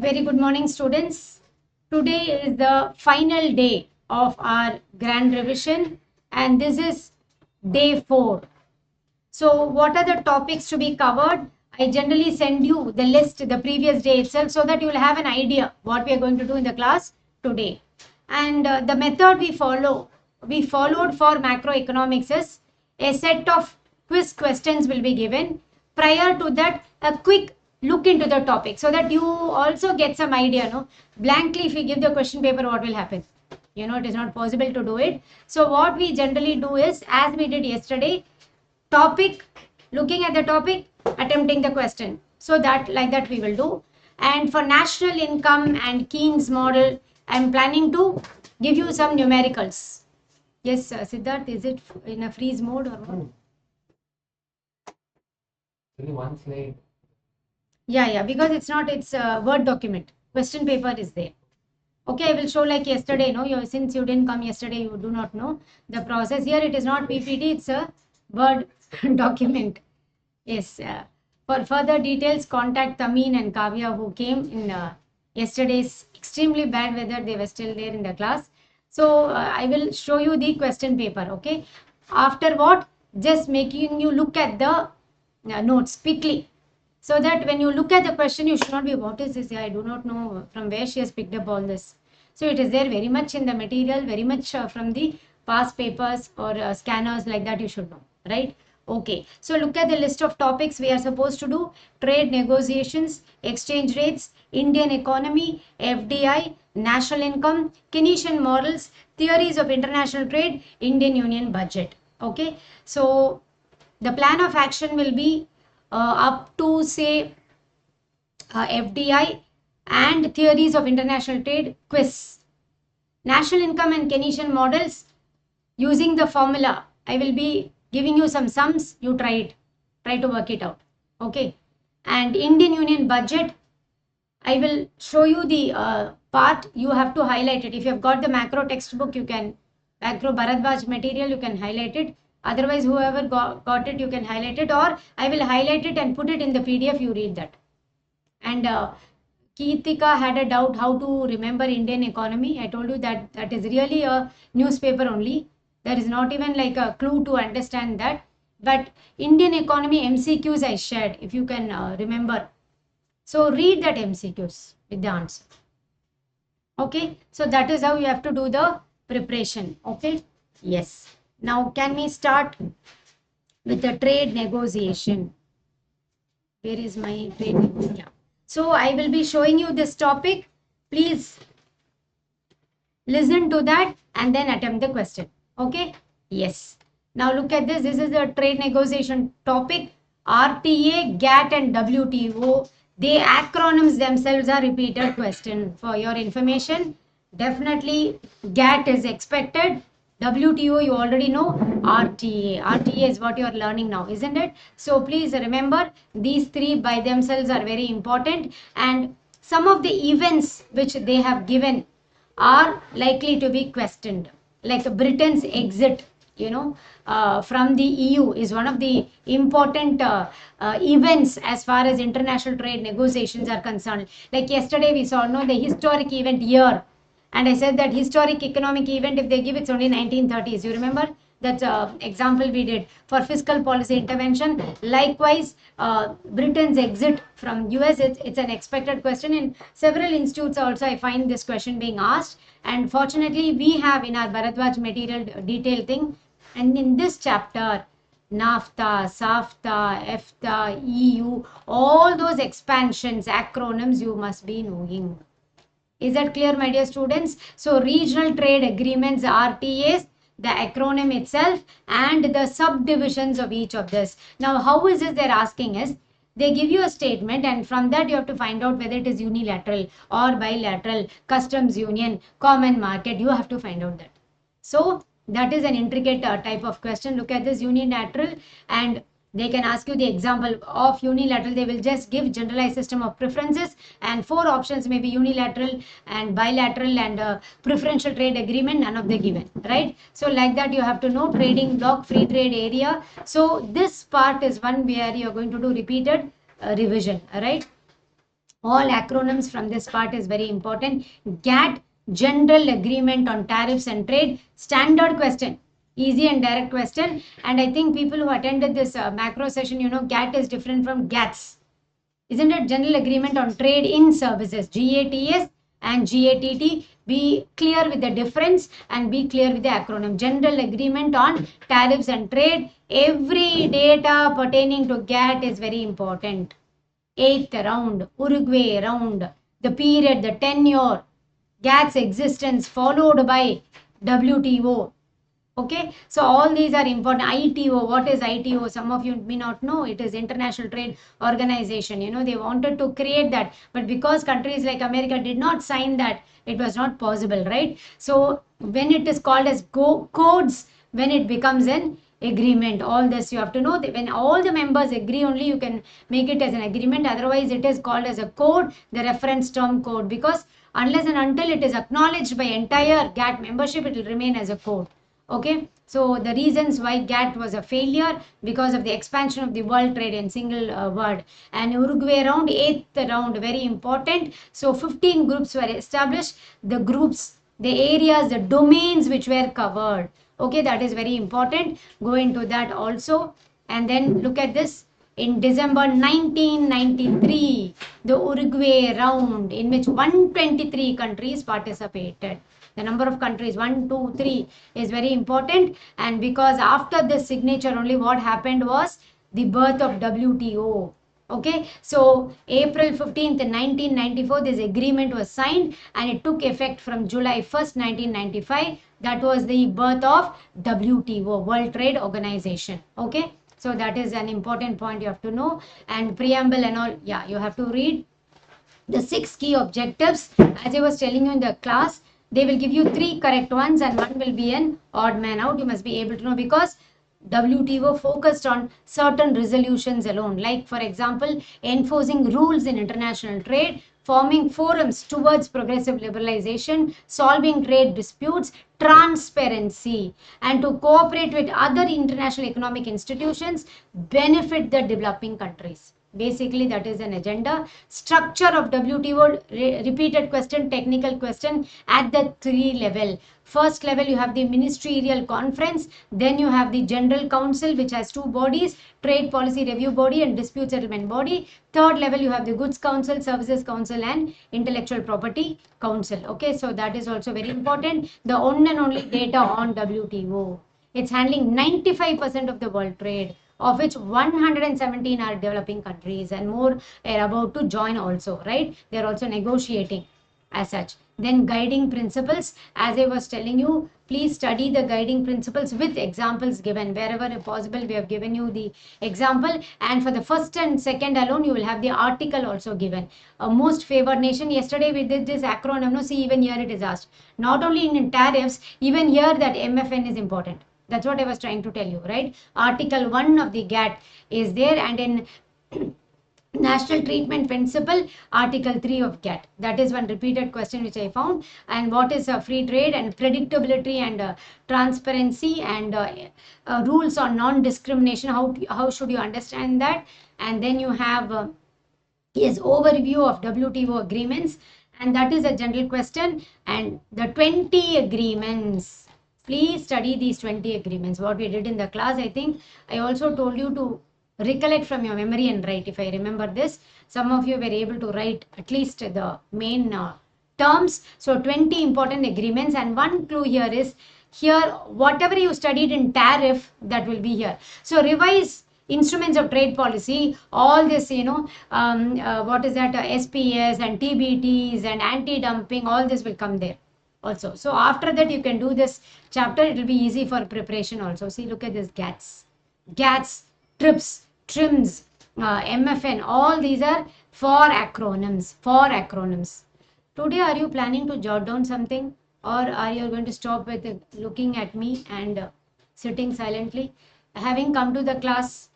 Very good morning, students. Today is the final day of our grand revision, and this is day 4. So, what are the topics to be covered? I generally send you the list the previous day itself so that you will have an idea what we are going to do in the class today. And the method we followed for macroeconomics is a set of quiz questions will be given. Prior to that, a quick look into the topic so that you also get some idea. No, blankly if we give the question paper, what will happen? It is not possible to do it. So what we generally do is, as we did yesterday, topic, looking at the topic, attempting the question. So that like that we will do. And for national income and Keynes model, I am planning to give you some numericals. Yes, Siddharth, is it in a freeze mode or what? Only one slide. Yeah, because it's a Word document. Question paper is there. Okay, I will show like yesterday. Since you didn't come yesterday, you do not know the process. Here it is not PPT, it's a Word document. Yes. For further details, contact Tameen and Kavya, who came in yesterday's extremely bad weather. They were still there in the class. So I will show you the question paper. Okay. After what, just making you look at the notes quickly, so that when you look at the question, you should not be, what is this? I do not know from where she has picked up all this. So it is there very much in the material, very much from the past papers or scanners like that. You should know, right? Okay, so look at the list of topics we are supposed to do: trade negotiations, exchange rates, Indian economy, FDI, national income, Keynesian models, theories of international trade, Indian Union budget. Okay, so the plan of action will be up to say FDI and theories of international trade quiz. National income and Keynesian models, using the formula, I will be giving you some sums. You try to work it out. Okay. And Indian Union budget, I will show you the part. You have to highlight it. If you have got the macro textbook, you can, macro Bharadwaj material, you can highlight it. Otherwise, whoever got it, you can highlight it, or I will highlight it and put it in the PDF. You read that. And Keetika had a doubt how to remember Indian economy. I told you that that is really a newspaper only. There is not even like a clue to understand that. But Indian economy MCQs I shared, if you can remember. So read that MCQs with the answer. Okay, so that is how you have to do the preparation. Okay, yes. Now can we start with the trade negotiation? Where is my trade negotiation? Yeah. So I will be showing you this topic. Please listen to that and then attempt the question. Okay, yes. Now look at this. This is the trade negotiation topic. RTA, GATT and WTO. The acronyms themselves are repeated question for your information. Definitely GATT is expected. WTO you already know. RTA is what you are learning now, isn't it? So please remember, these three by themselves are very important, and some of the events which they have given are likely to be questioned, like Britain's exit from the EU is one of the important events as far as international trade negotiations are concerned. Like yesterday we saw the historic event year, and I said that historic economic event, if they give, it's only 1930s. You remember that example we did for fiscal policy intervention. Likewise, Britain's exit from US, it's an expected question. In several institutes also I find this question being asked, and fortunately we have in our Bharadwaj material detailed thing. And in this chapter, NAFTA, SAFTA, EFTA, EU, all those expansions, acronyms you must be knowing. Is that clear, my dear students? So regional trade agreements, RTAs, the acronym itself, and the subdivisions of each of this. Now, how is it they're asking is, they give you a statement, and from that you have to find out whether it is unilateral or bilateral, customs union, common market. You have to find out that. So that is an intricate type of question. Look at this unilateral, and they can ask you the example of unilateral. They will just give generalized system of preferences, and 4 options may be unilateral and bilateral and preferential trade agreement. None of the given, right? So like that you have to know trading bloc, free trade area. So this part is one where you are going to do repeated revision, right? All acronyms from this part is very important. GATT, General Agreement on Tariffs and Trade, standard question, easy and direct question. And I think people who attended this macro session, you know, GATT is different from GATS. Isn't it? General Agreement on Trade in Services, GATS and GATT. Be clear with the difference and be clear with the acronym. General Agreement on Tariffs and Trade. Every data pertaining to GATT is very important. Eighth round, Uruguay round, the period, the tenure, GATT's existence followed by WTO. Okay, so all these are important. ITO, what is ITO? Some of you may not know. It is International Trade Organization. You know, they wanted to create that, but because countries like America did not sign that, it was not possible, right? So when it is called as codes, when it becomes an agreement, all this you have to know that when all the members agree, only you can make it as an agreement. Otherwise it is called as a code, the reference term code, because unless and until it is acknowledged by entire GATT membership, it will remain as a code. Okay, so the reasons why GATT was a failure, because of the expansion of the world trade in single word. And Uruguay round, eighth round, very important. So 15 groups were established. The groups, the areas, the domains which were covered. Okay, that is very important. Go into that also. And then look at this. In December 1993, the Uruguay round, in which 123 countries participated. The number of countries, 1, 2, 3, is very important. And because after this signature, only what happened was the birth of WTO. Okay, so April 15th, 1994, this agreement was signed and it took effect from July 1st, 1995. That was the birth of WTO, World Trade Organization. Okay, so that is an important point you have to know. And preamble and all, yeah, you have to read. The 6 key objectives, as I was telling you in the class, they will give you 3 correct ones and one will be an odd man out. You must be able to know, because WTO focused on certain resolutions alone, like for example, enforcing rules in international trade, forming forums towards progressive liberalization, solving trade disputes, transparency, and to cooperate with other international economic institutions, benefit the developing countries. Basically, that is an agenda. Structure of WTO, repeated question, technical question at the 3 level. First level, you have the ministerial conference. Then you have the general council, which has 2 bodies, trade policy review body and dispute settlement body. Third level, you have the goods council, services council and intellectual property council. Okay, so that is also very important. The one and only data on WTO. It's handling 95% of the world trade, of which 117 are developing countries and more are about to join also, right? They're also negotiating as such. Then guiding principles, as I was telling you, please study the guiding principles with examples given. Wherever possible, we have given you the example, and for the first and second alone, you will have the article also given. A most favored nation, yesterday we did this acronym. No, see, even here it is asked. Not only in tariffs, even here that MFN is important. That's what I was trying to tell you, right? Article 1 of the GATT is there, and in National Treatment Principle, Article 3 of GATT. That is one repeated question which I found. And what is free trade and predictability and transparency and rules on non-discrimination? How should you understand that? And then you have yes, overview of WTO agreements, and that is a general question. And the 20 agreements. Please study these 20 agreements. What we did in the class, I think I also told you to recollect from your memory and write. If I remember this, some of you were able to write at least the main terms. So 20 important agreements, and one clue here is, here whatever you studied in tariff, that will be here. So revise instruments of trade policy, all this, you know, what is that, SPS and TBTs and anti-dumping, all this will come there also. So after that you can do this chapter, it will be easy for preparation also. See, look at this, GATS, TRIPS, TRIMS, MFN, all these are for acronyms. Today, are you planning to jot down something, or are you going to stop with looking at me and sitting silently? Having come to the class,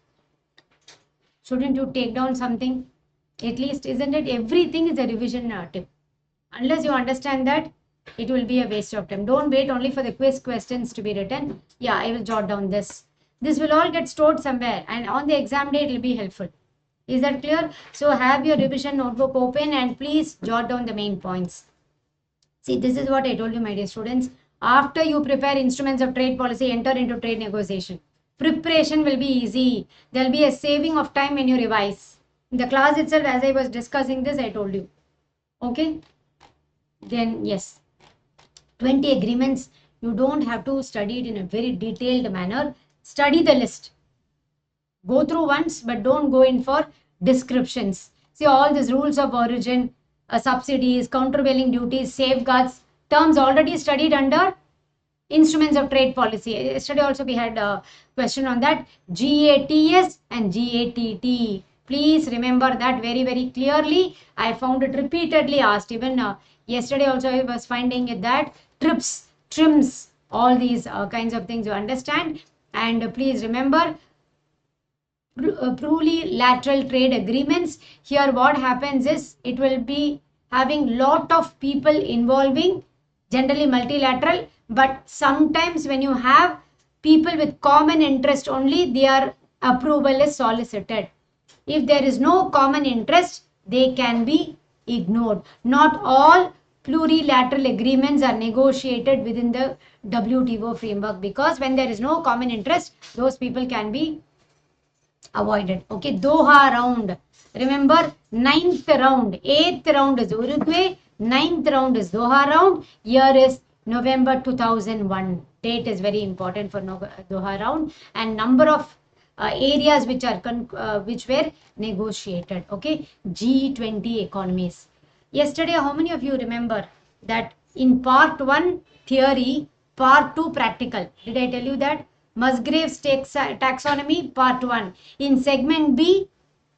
shouldn't you take down something? At least, isn't it? Everything is a revision tip. Unless you understand that, it will be a waste of time. Don't wait only for the quiz questions to be written. Yeah, I will jot down this. This will all get stored somewhere, and on the exam day, it will be helpful. Is that clear? So have your revision notebook open and please jot down the main points. See, this is what I told you, my dear students. After you prepare instruments of trade policy, enter into trade negotiation. Preparation will be easy. There will be a saving of time when you revise. In the class itself, as I was discussing this, I told you. Okay? Then, yes, 20 agreements. You don't have to study it in a very detailed manner. Study the list. Go through once, but don't go in for descriptions. See, all these rules of origin, subsidies, countervailing duties, safeguards, terms already studied under instruments of trade policy. Yesterday also we had a question on that. GATS and GATT. Please remember that very, very clearly. I found it repeatedly asked. Even yesterday also I was finding it that trips, trims, all these kinds of things you understand. And please remember, plurilateral trade agreements. Here what happens is it will be having lot of people involving, generally multilateral, but sometimes when you have people with common interest only, their approval is solicited. If there is no common interest, they can be ignored. Not all plurilateral agreements are negotiated within the WTO framework, because when there is no common interest, those people can be avoided. Okay, Doha round. Remember, ninth round, eighth round is Uruguay, ninth round is Doha round. Year is November 2001. Date is very important for Doha round, and number of areas which are which were negotiated. Okay, G20 economies. Yesterday, how many of you remember that in part 1 theory, part 2 practical? Did I tell you that? Musgrave's taxonomy, part 1. In segment B,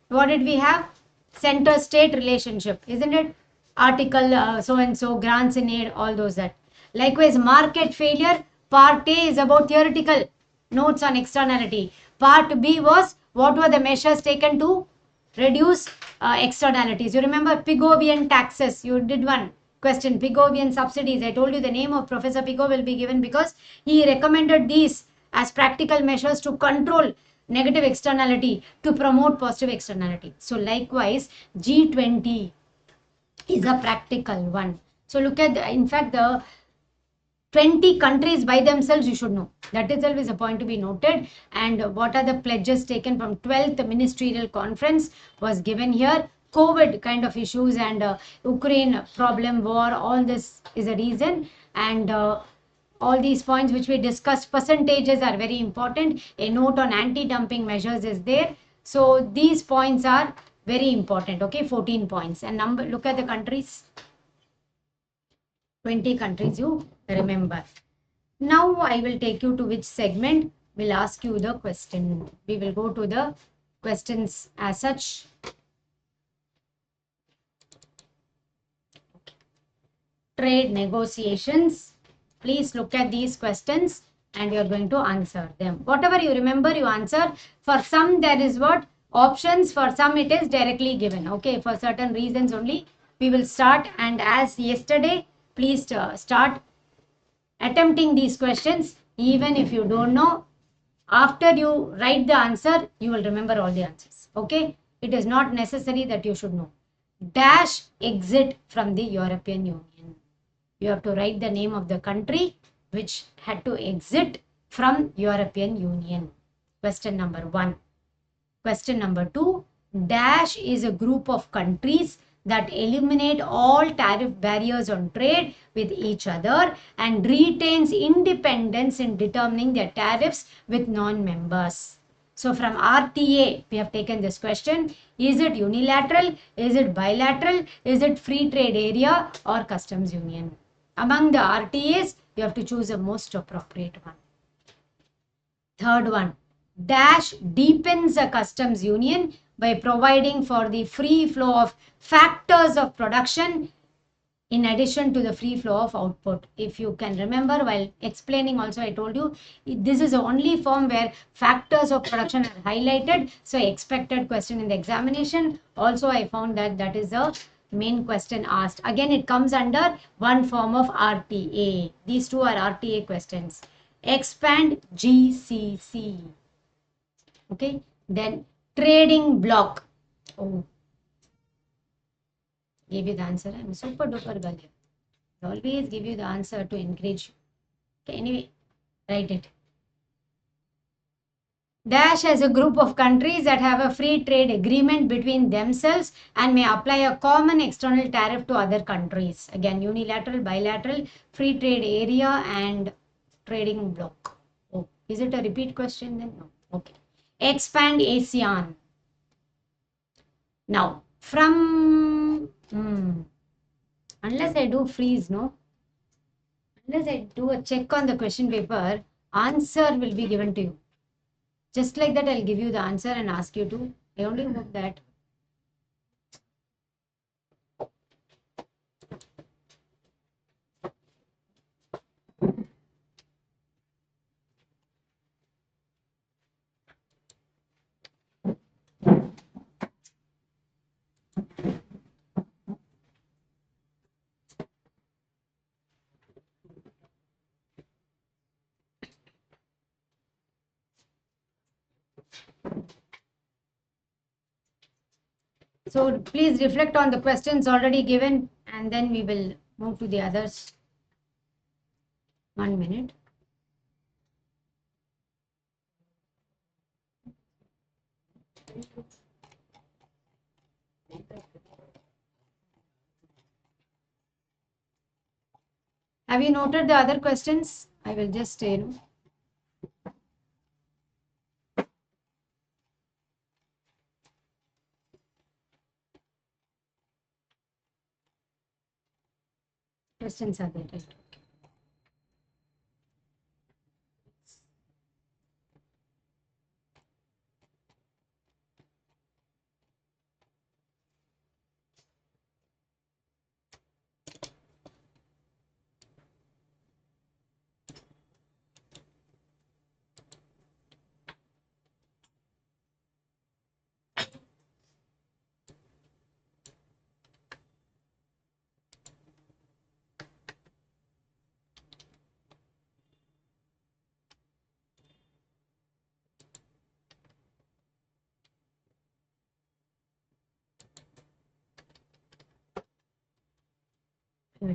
what did we have? Center-state relationship, isn't it? Article so-and-so, grants in aid, all those that. Likewise, market failure, part A is about theoretical notes on externality. Part B was what were the measures taken to reduce externalities. You remember Pigovian taxes, you did one question, Pigovian subsidies. I told you the name of Professor Pigou will be given because he recommended these as practical measures to control negative externality, to promote positive externality. So likewise, G20 is a practical one. So look at in fact the 20 countries by themselves you should know. That itself is a point to be noted. And what are the pledges taken from 12th ministerial conference was given here. COVID kind of issues and Ukraine problem, war, all this is a reason. And all these points which we discussed, percentages are very important. A note on anti-dumping measures is there. So these points are very important. Okay, 14 points. And number, look at the countries. 20 countries you remember. Now I will take you to which segment. Will ask you the question. We will go to the questions as such. Trade negotiations. Please look at these questions and you are going to answer them. Whatever you remember, you answer. For some there is what? Options. For some it is directly given. Okay, for certain reasons only we will start, and as yesterday, please start attempting these questions. Even if you don't know, after you write the answer, you will remember all the answers. Okay, it is not necessary that you should know. Dash exit from the European Union. You have to write the name of the country which had to exit from European Union. Question number 1. Question number 2. Dash is a group of countries that eliminate all tariff barriers on trade with each other and retains independence in determining their tariffs with non-members. So from RTA, we have taken this question. Is it unilateral? Is it bilateral? Is it free trade area or customs union? Among the RTAs, you have to choose the most appropriate one. Third one, Dash deepens a customs union by providing for the free flow of factors of production in addition to the free flow of output. If you can remember, while explaining also I told you, this is the only form where factors of production are highlighted. So expected question in the examination. Also I found that that is the main question asked. Again, it comes under one form of RTA. These two are RTA questions. Expand GCC. Okay, then trading block. Oh, gave you the answer. I'm super duper girl. I always give you the answer to encourage you. Okay, anyway, write it. Dash as a group of countries that have a free trade agreement between themselves and may apply a common external tariff to other countries. Again, unilateral, bilateral, free trade area and trading bloc. Oh, is it a repeat question then? No. Okay. Expand ASEAN. Now, from unless I do freeze, no? Unless I do a check on the question paper, answer will be given to you. Just like that, I'll give you the answer and ask you to. I only hope that. So please reflect on the questions already given and then we will move to the others. 1 minute. Have you noted the other questions? I will just, questions are there, right?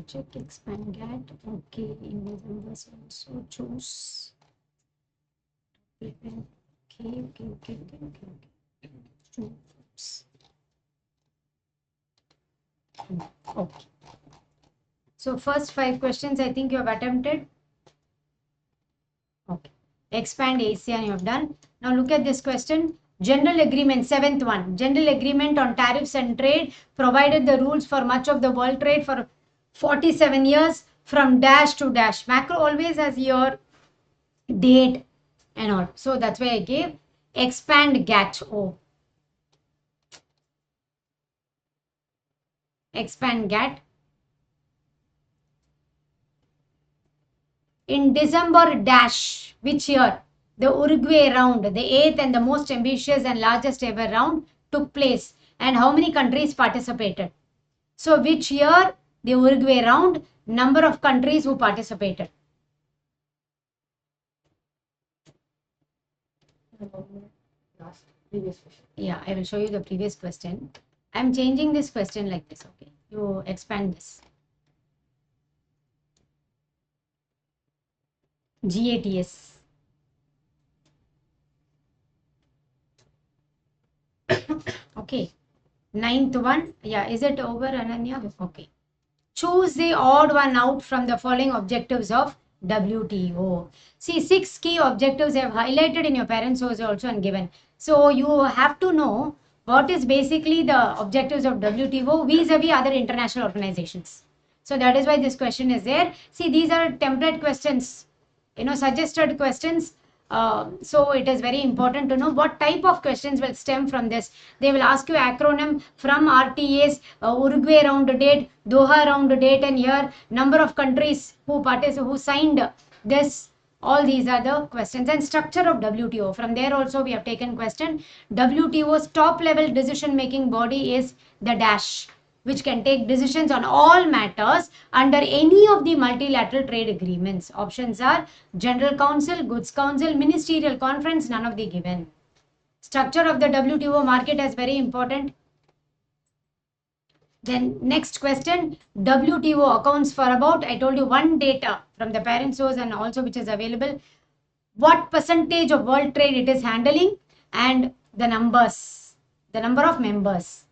Check expand get. Okay, in numbers also choose. Okay. Choose. Okay. So first 5 questions I think you have attempted. Okay. Expand ASEAN you have done. Now look at this question. General agreement, 7th one. General agreement on tariffs and trade provided the rules for much of the world trade for 47 years from dash to dash. Macro always has your date and all. So that's why I gave expand GATT. Oh. Expand GATT. In December dash, which year? The Uruguay round, the 8th and the most ambitious and largest ever round took place. And how many countries participated? So which year the Uruguay round, number of countries who participated? Previous question. Yeah, I will show you the previous question. I am changing this question like this. Okay, you expand this. GATS. Okay. 9th one. Yeah, is it over, Ananya? Okay. Choose the odd one out from the following objectives of WTO. See, 6 key objectives I have highlighted in your parent source also and given. So you have to know what is basically the objectives of WTO vis-a-vis other international organizations. So that is why this question is there. See, these are template questions, suggested questions. So it is very important to know what type of questions will stem from this. They will ask you acronym from RTAs, Uruguay round date, Doha round date and year, number of countries who signed this. All these are the questions and structure of WTO. From there also we have taken question. WTO's top level decision making body is the dash, which can take decisions on all matters under any of the multilateral trade agreements. Options are General Council, Goods Council, Ministerial Conference, none of the given. Structure of the WTO market is very important. Then next question, WTO accounts for about, I told you, one data from the parent source and also which is available. What percentage of world trade it is handling and the numbers, the number of members.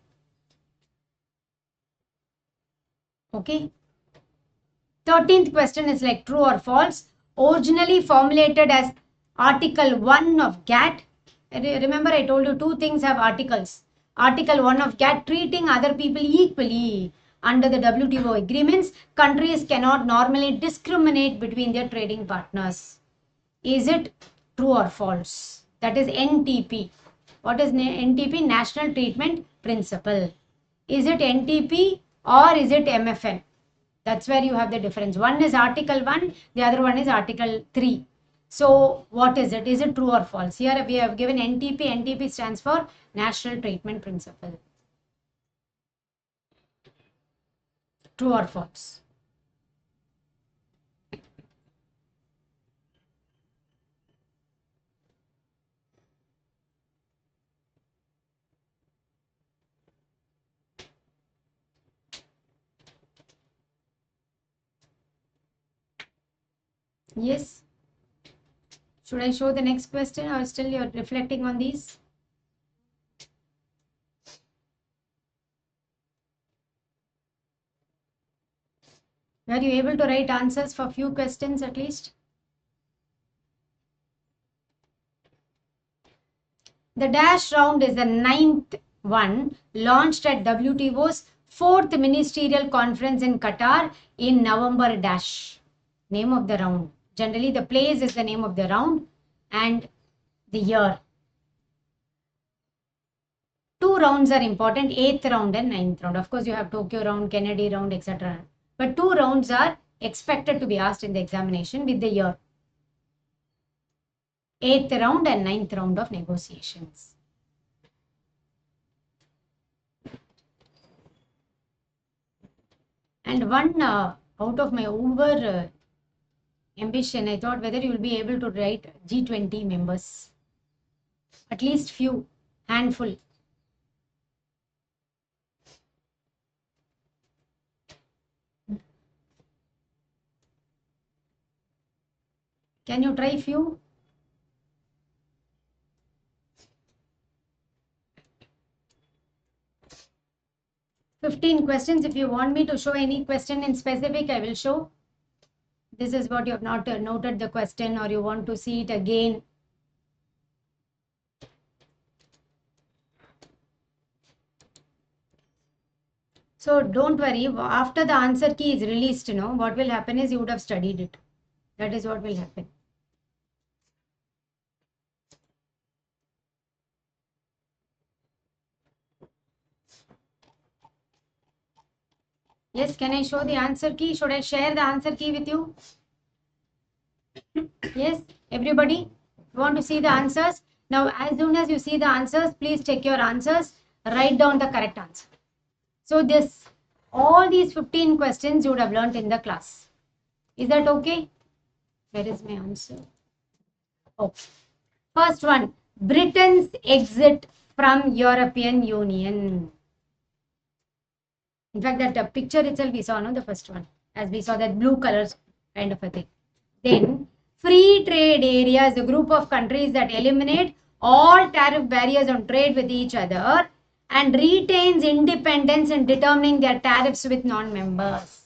Okay. 13th question is like true or false. Originally formulated as Article 1 of GATT. Remember I told you two things have articles. Article 1 of GATT, treating other people equally. Under the WTO agreements, countries cannot normally discriminate between their trading partners. Is it true or false? That is NTP. What is NTP? National Treatment Principle. Is it NTP or is it MFN? That's where you have the difference. One is Article 1, the other one is Article 3. So what is it? Is it true or false? Here we have given NTP. NTP stands for National Treatment Principle. True or false? Yes. Should I show the next question or still you're reflecting on these? Were you able to write answers for few questions at least? The dash round is the 9th one, launched at WTO's 4th ministerial conference in Qatar in November dash. Name of the round. Generally the place is the name of the round and the year. Two rounds are important, 8th round and 9th round. Of course you have Tokyo round, Kennedy round, etc. But two rounds are expected to be asked in the examination with the year. 8th round and 9th round of negotiations. And one out of my over ambition, I thought whether you will be able to write G20 members. At least few, handful. Can you try few? "15 questions. If you want me to show any question in specific, I will show. This is what you have not noted the question or you want to see it again. So don't worry, after the answer key is released, what will happen is you would have studied it. That is what will happen. Yes, can I show the answer key? Should I share the answer key with you? Yes, everybody? You want to see the answers? Now, as soon as you see the answers, please check your answers. Write down the correct answer. So all these 15 questions you would have learnt in the class. Is that okay? Where is my answer? Oh, first one, Britain's exit from European Union. In fact, that picture itself we saw, no, the first one, as we saw that blue colors kind of a thing. Then, free trade area is a group of countries that eliminate all tariff barriers on trade with each other and retains independence in determining their tariffs with non-members.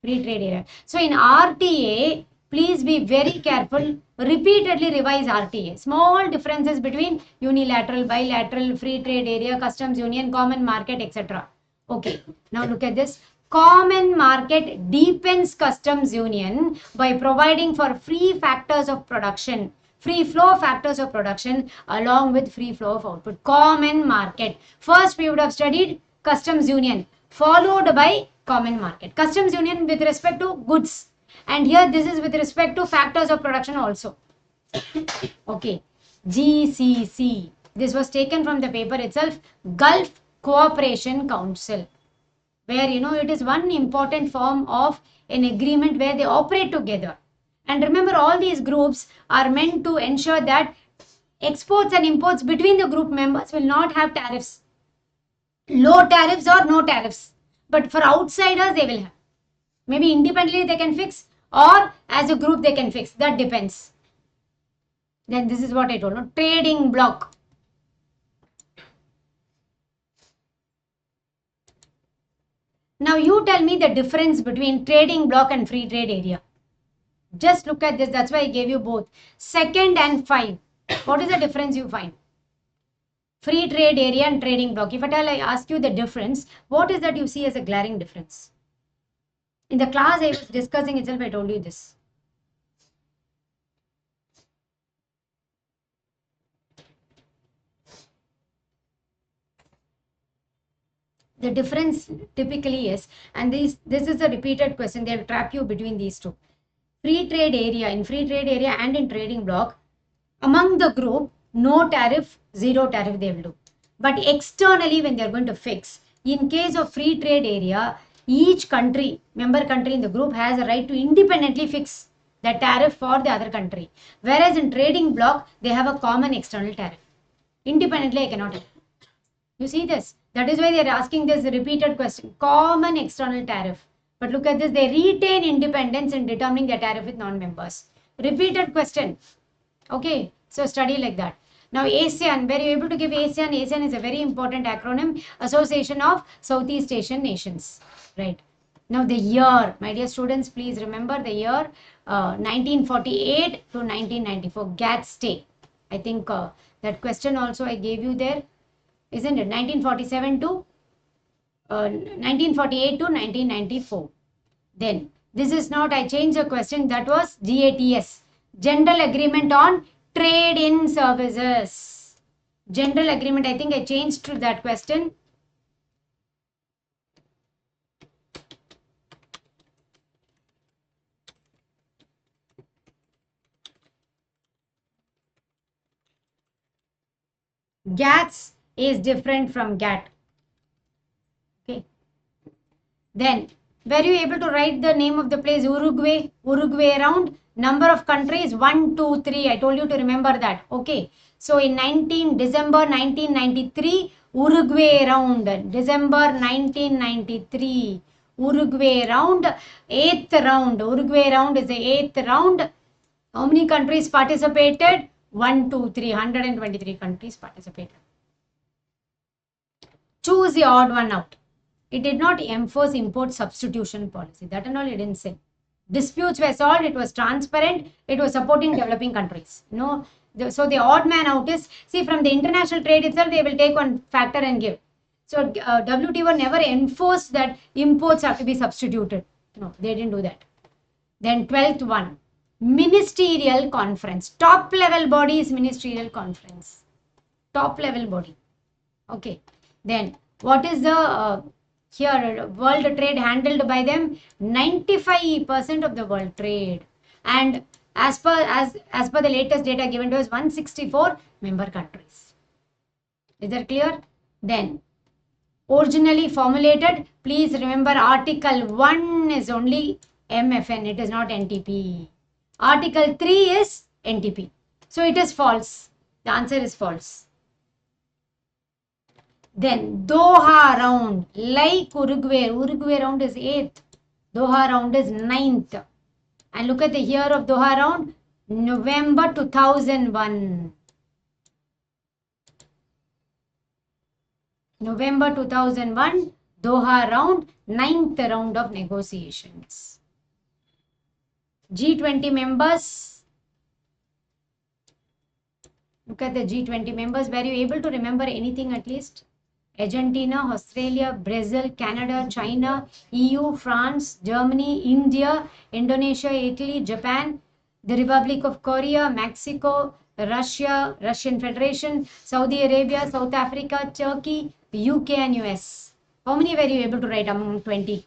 Free trade area. So in RTA, please be very careful. Repeatedly revise RTA. Small differences between unilateral, bilateral, free trade area, customs union, common market, etc. Okay, now look at this. Common market deepens customs union by providing for free factors of production, free flow factors of production along with free flow of output. Common market. First we would have studied customs union, followed by common market. Customs union with respect to goods, and here this is with respect to factors of production also. Okay, GCC. This was taken from the paper itself, Gulf Cooperation Council, where it is one important form of an agreement where they operate together. And remember, all these groups are meant to ensure that exports and imports between the group members will not have tariffs. low tariffs or no tariffs. But for outsiders, they will have. Maybe independently they can fix, or as a group they can fix. That depends. Then this is what I told. No? Trading block. Now you tell me the difference between trading block and free trade area. Just look at this. That's why I gave you both. Second and 5. What is the difference you find? Free trade area and trading block. If at all I ask you the difference, what is that you see as a glaring difference? In the class I was discussing itself, I told you this. The difference typically is, and this is a repeated question, they'll trap you between these two. Free trade area, in free trade area and in trading block, among the group, no tariff, zero tariff they will do. But externally, when they're going to fix, in case of free trade area, each country, member country in the group has a right to independently fix the tariff for the other country. Whereas in trading block, they have a common external tariff. Independently, I cannot. You see this? That is why they are asking this repeated question. Common external tariff. But look at this. They retain independence in determining the tariff with non-members. Repeated question. Okay. So study like that. Now ASEAN. Were you able to give ASEAN? ASEAN is a very important acronym. Association of Southeast Asian Nations. Right. Now the year. My dear students, please remember the year 1948 to 1994. GATT stay. I think that question also I gave you there. Isn't it? 1947 to 1948 to 1994. Then this is not, I changed the question, that was GATS, General Agreement on Trade in Services. General Agreement, I think I changed to that question. GATS is different from GATT. Okay. Then, were you able to write the name of the place? Uruguay? Uruguay around. Number of countries 1, 2, 3. I told you to remember that. Okay. So in December 1993, Uruguay round. December 1993. Uruguay round. 8th round. Uruguay round is the 8th round. How many countries participated? 1, 2, 3. 123 countries participated. Choose the odd one out. It did not enforce import substitution policy. That and all it didn't say. Disputes were solved. It was transparent. It was supporting developing countries. No, so the odd man out is, see, from the international trade itself, they will take one factor and give. So WTO never enforced that imports have to be substituted. No, they didn't do that. Then 12th one, ministerial conference. Top level body is ministerial conference. Top level body. Okay. Then what is the here world trade handled by them? 95% of the world trade, and as per the latest data given to us, 164 member countries. Is that clear? Then originally formulated, please remember article 1 is only MFN, it is not NTP. Article 3 is NTP, so it is false. The answer is false. Then Doha round, like Uruguay round is 8th, Doha round is 9th. And look at the year of Doha round, November 2001. November 2001, Doha round, 9th round of negotiations. G20 members. Look at the G20 members. Were you able to remember anything at least? Argentina, Australia, Brazil, Canada, China, EU, France, Germany, India, Indonesia, Italy, Japan, the Republic of Korea, Mexico, Russia, Russian Federation, Saudi Arabia, South Africa, Turkey, UK and US. How many were you able to write among 20?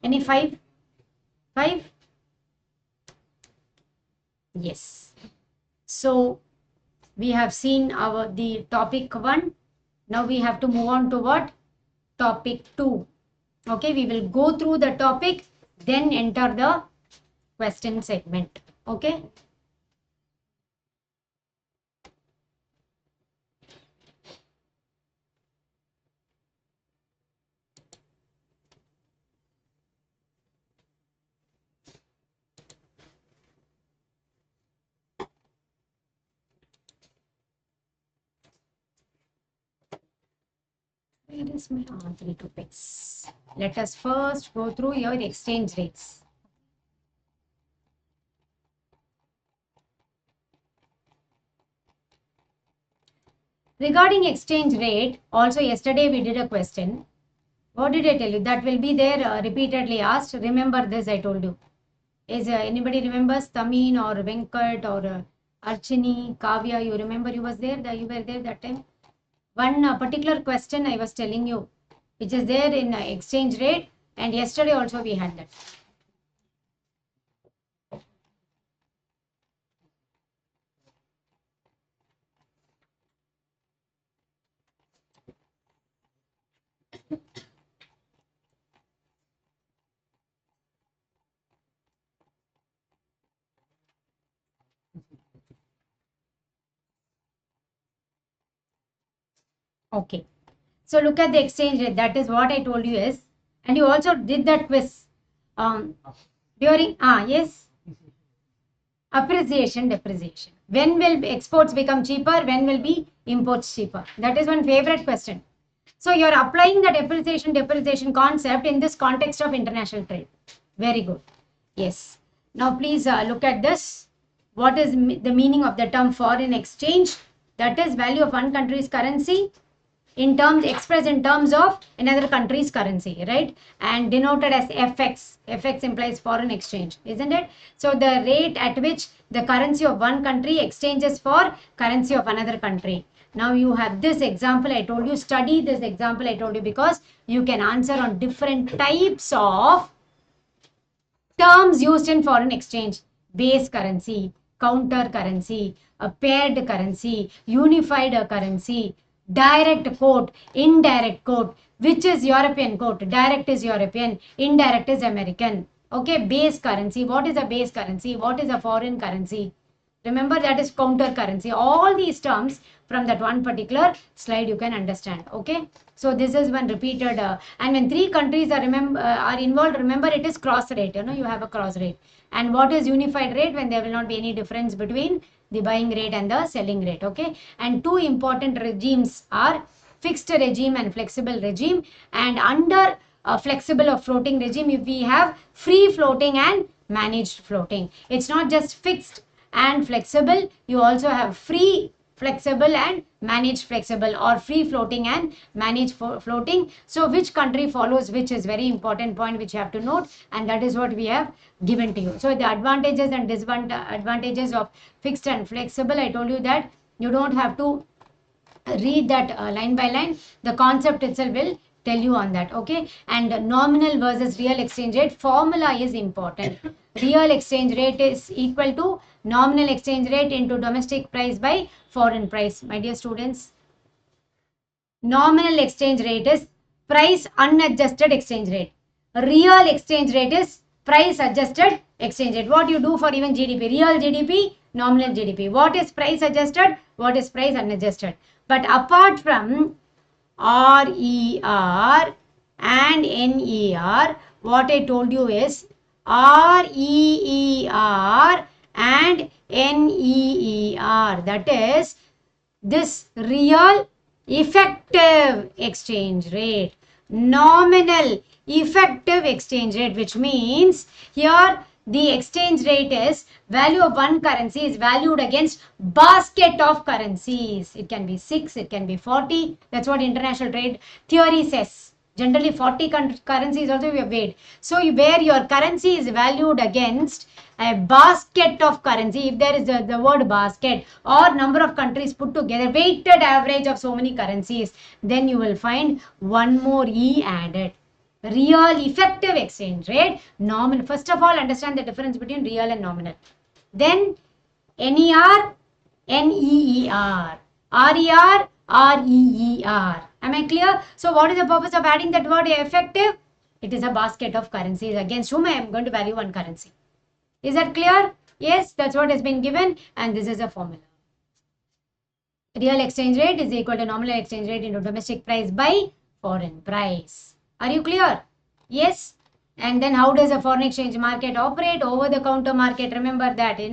Any 5? 5? Yes. So we have seen the topic 1. Now we have to move on to what? Topic 2. Okay, we will go through the topic, then enter the question segment. Okay. is my 3 topics. Let us first go through your exchange rates. Regarding exchange rate, also yesterday we did a question. What did I tell you? That will be there repeatedly asked. Remember this, I told you. Is anybody remembers Tamin or Venkat or Archini, Kavya? You remember you was there? You were there that time. One particular question I was telling you, which is there in exchange rate, and yesterday also we had that. Okay. So look at the exchange rate. That is what I told you is, and you also did that quiz during yes, appreciation, depreciation. When will exports become cheaper? When will be imports cheaper? That is one favorite question. So you're applying the depreciation concept in this context of international trade. Very good. Yes. Now please look at this. What is the meaning of the term foreign exchange? That is value of one country's currency in terms expressed in terms of another country's currency, right? And denoted as FX. FX implies foreign exchange, isn't it? So the rate at which the currency of one country exchanges for currency of another country. Now you have this example I told you, study this example I told you, because you can answer on different types of terms used in foreign exchange. Base currency, counter currency, a paired currency, unified currency, direct quote, indirect quote. Which is European quote? Direct is European, indirect is American. Okay, base currency. What is a base currency? What is a foreign currency? Remember, that is counter currency. All these terms from that one particular slide you can understand. Okay, so this is one repeated and when three countries are involved, remember it is cross rate. You have a cross rate. And what is unified rate? When there will not be any difference between the buying rate and the selling rate. Okay, and two important regimes are fixed regime and flexible regime. And under flexible or floating regime, if we have free floating and managed floating, it's not just fixed and flexible, you also have free flexible and managed flexible, or free floating and managed floating. So which country follows which is very important point which you have to note, and that is what we have given to you. So the advantages and disadvantages of fixed and flexible, I told you that you don't have to read that line by line. The concept itself will tell you on that. Okay, and nominal versus real exchange rate formula is important. Real exchange rate is equal to nominal exchange rate into domestic price by foreign price. My dear students, nominal exchange rate is price unadjusted exchange rate. Real exchange rate is price adjusted exchange rate. What you do for even GDP, real GDP, nominal GDP. What is price adjusted? What is price unadjusted? But apart from RER and NER, what I told you is REER and NEER. That is this real effective exchange rate, nominal effective exchange rate, which means here the exchange rate is value of one currency is valued against basket of currencies. It can be 6, it can be 40. That's what international trade theory says. Generally 40 currencies also we have weighed. So where your currency is valued against a basket of currency, if there is the word basket or number of countries put together, weighted average of so many currencies, then you will find one more E added. Real effective exchange rate, nominal. First of all, understand the difference between real and nominal. Then NER, NEER, RER, REER. Am I clear? So what is the purpose of adding that word effective? It is a basket of currencies against whom I am going to value one currency. Is that clear? Yes, that's what has been given, and this is a formula. Real exchange rate is equal to nominal exchange rate into domestic price by foreign price. Are you clear? Yes. And then how does a foreign exchange market operate? Over the counter market, remember that, it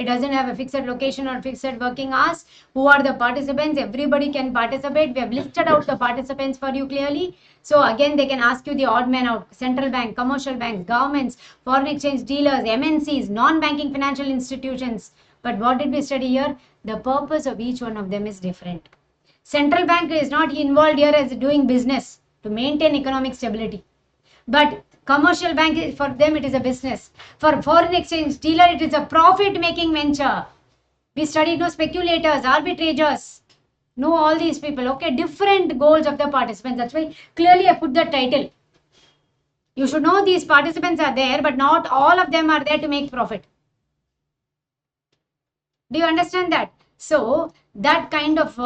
doesn't have a fixed location or fixed working hours. Who are the participants? Everybody can participate. We have listed out the participants for you clearly. So again, they can ask you the odd man out: central bank, commercial banks, governments, foreign exchange dealers, MNCs, non-banking financial institutions. But what did we study here? The purpose of each one of them is different. Central bank is not involved here as doing business to maintain economic stability. But commercial bank, for them it is a business. For foreign exchange dealer, it is a profit making venture. We studied no speculators, arbitrageurs, know all these people. Okay, different goals of the participants. That's why clearly I put the title. You should know these participants are there, but not all of them are there to make profit. Do you understand that? So that kind of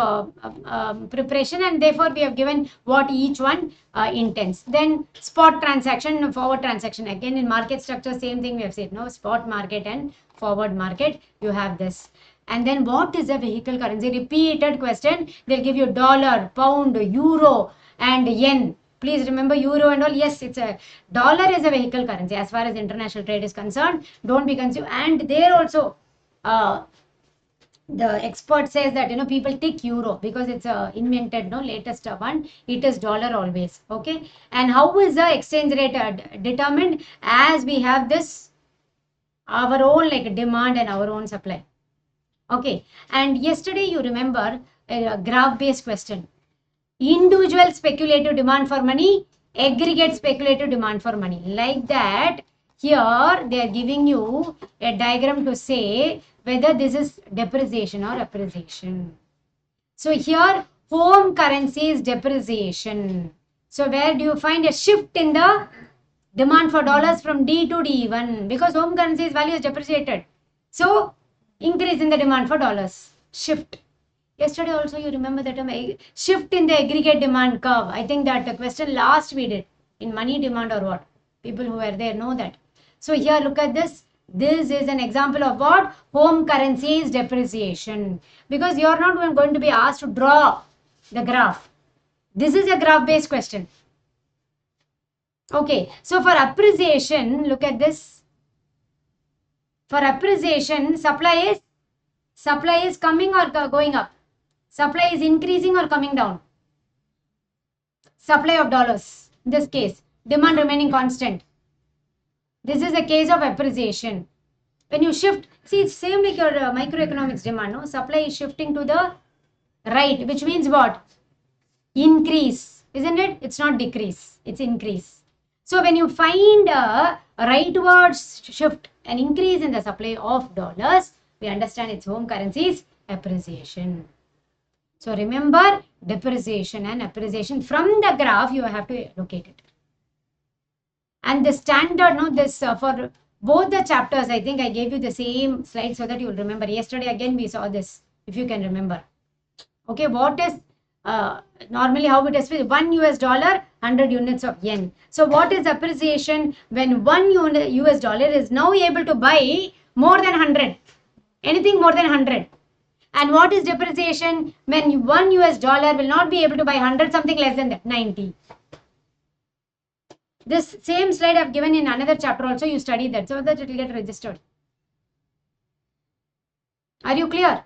preparation, and therefore we have given what each one intends. Then spot transaction, forward transaction. Again, in market structure, same thing we have said. No, spot market and forward market. You have this. And then what is a vehicle currency? Repeated question. They'll give you dollar, pound, euro, and yen. Please remember euro and all. Yes, it's a dollar is a vehicle currency as far as international trade is concerned. Don't be confused. And there also. The expert says that people take euro because it's invented, latest one. It is dollar always. Okay, and how is the exchange rate determined? As we have this our own like demand and our own supply. Okay, and yesterday you remember a graph based question: individual speculative demand for money, aggregate speculative demand for money. Like that, here they are giving you a diagram to say whether this is depreciation or appreciation. So here home currency is depreciation. So where do you find a shift in the demand for dollars from D to D1? Because home currency's value is depreciated. So increase in the demand for dollars. Shift. Yesterday also you remember that term, shift in the aggregate demand curve. I think that the question last we did in money demand or what. People who were there know that. So here look at this. This is an example of what? Home currency is depreciation. Because you are not going to be asked to draw the graph. This is a graph based question. Okay, so for appreciation, look at this. For appreciation, supply is coming or going up? Supply is increasing or coming down? Supply of dollars. In this case, demand remaining constant. This is a case of appreciation. When you shift, see, it's same like your microeconomics demand. No, supply is shifting to the right, which means what? Increase, isn't it? It's not decrease, it's increase. So when you find a rightwards shift, an increase in the supply of dollars, we understand its home currency is appreciation. So remember depreciation and appreciation. From the graph, you have to locate it. And the standard, for both the chapters, I think I gave you the same slide so that you will remember. Yesterday again we saw this, if you can remember. Okay, what is normally how it is? 1 US dollar, 100 units of yen. So what is appreciation? When 1 US dollar is now able to buy more than 100, anything more than 100. And what is depreciation? When 1 US dollar will not be able to buy 100, something less than that, 90. This same slide I've given in another chapter also, you study that so that it will get registered. Are you clear?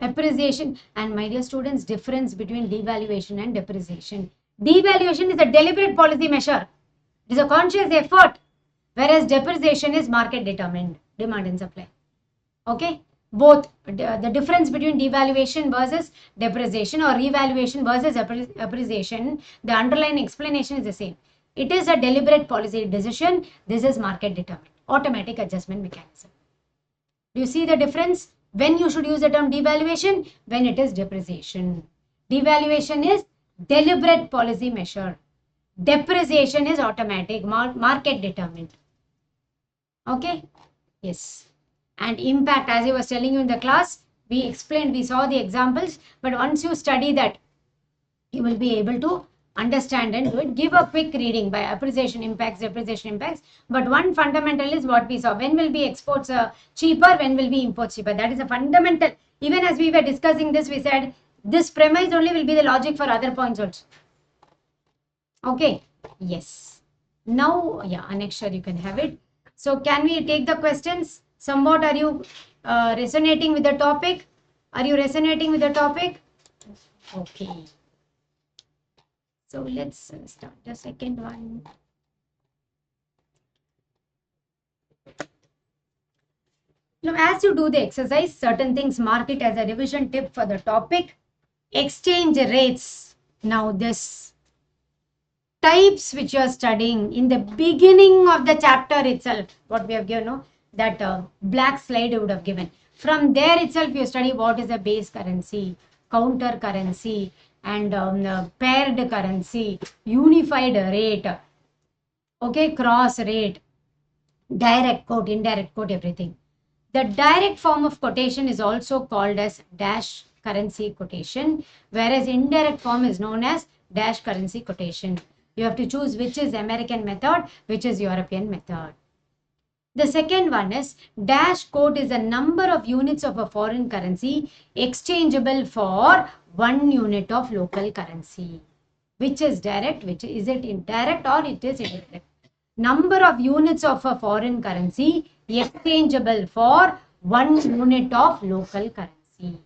Appreciation. And my dear students, difference between devaluation and depreciation. Devaluation is a deliberate policy measure. It is a conscious effort. Whereas depreciation is market determined, demand and supply. Okay? Both, the difference between devaluation versus depreciation or revaluation versus appreciation, the underlying explanation is the same. It is a deliberate policy decision. This is market determined, automatic adjustment mechanism. Do you see the difference? When you should use the term devaluation? When it is depreciation. Devaluation is deliberate policy measure. Depreciation is automatic, market determined. Okay? Yes. And impact, as I was telling you in the class, we explained, we saw the examples, but once you study that, you will be able to understand and do it. Give a quick reading by appreciation impacts, depreciation impacts. But one fundamental is what we saw. When will be exports cheaper? When will be imports cheaper? That is a fundamental. Even as we were discussing this, we said This premise only will be the logic for other points also. Okay, yes. Now, yeah, annexure you can have it. So can we take the questions? Somewhat are you resonating with the topic? Are you resonating with the topic? Okay. So let's start the second one. Now, as you do the exercise, certain things mark it as a revision tip for the topic. Exchange rates. Now, this types which you are studying in the beginning of the chapter itself, what we have given, no? That black slide you would have given. From there itself, you study what is a base currency, counter currency, and paired currency, unified rate, okay, cross rate, direct quote, indirect quote, everything. The direct form of quotation is also called as dash currency quotation, whereas indirect form is known as dash currency quotation. You have to choose which is American method, which is European method. The second one is dash quote is a number of units of a foreign currency exchangeable for 1 unit of local currency. Which is direct, which is it indirect or it is indirect? Number of units of a foreign currency exchangeable for 1 unit of local currency.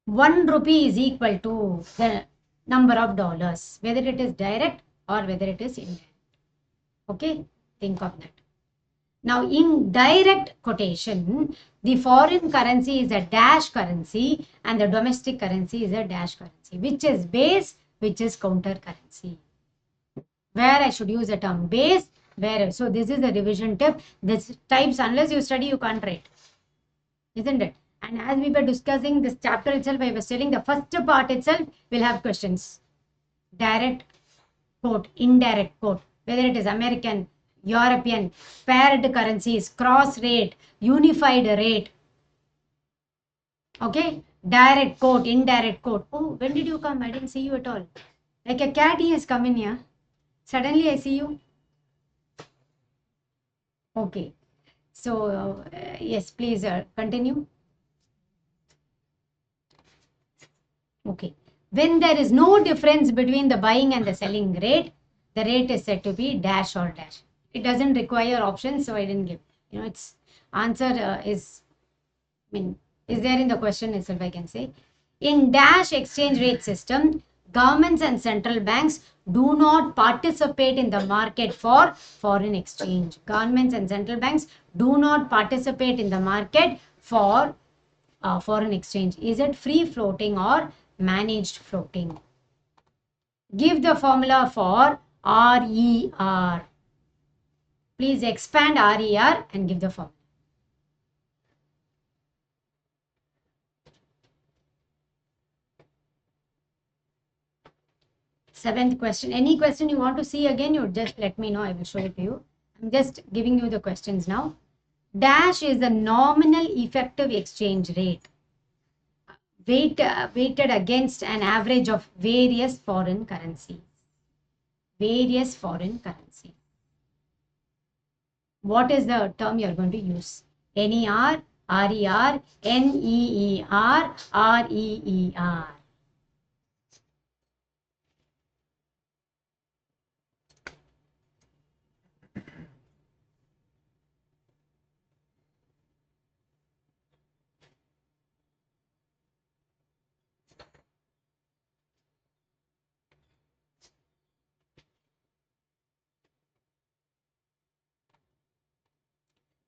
₹1 is equal to the number of dollars, whether it is direct or whether it is indirect. Okay, think of that. Now, in direct quotation, the foreign currency is a dash currency and the domestic currency is a dash currency, which is base, which is counter currency. Where I should use the term base, where, so this is the revision tip. This types, unless you study, you can't write, isn't it? And as we were discussing this chapter itself, I was telling the first part itself will have questions. Direct quote, indirect quote, whether it is American, European, paired currencies, cross rate, unified rate. Okay, direct quote, indirect quote. Oh, when did you come? I didn't see you at all. Like a cat, he has come in here. Suddenly I see you. Okay. So, yes, please continue. Okay. When there is no difference between the buying and the selling rate, the rate is said to be dash or dash. It doesn't require options, so I didn't give. Its answer is there in the question itself, I can say. In dash exchange rate system, governments and central banks do not participate in the market for foreign exchange. Governments and central banks do not participate in the market for foreign exchange. Is it free floating or managed floating? Give the formula for RER. Please expand RER and give the formula. Seventh question. Any question you want to see again, you just let me know. I will show it to you. I'm just giving you the questions now. Dash is the nominal effective exchange rate weighted against an average of various foreign currencies. Various foreign currency. What is the term you are going to use? NER, RER, NEER, REER.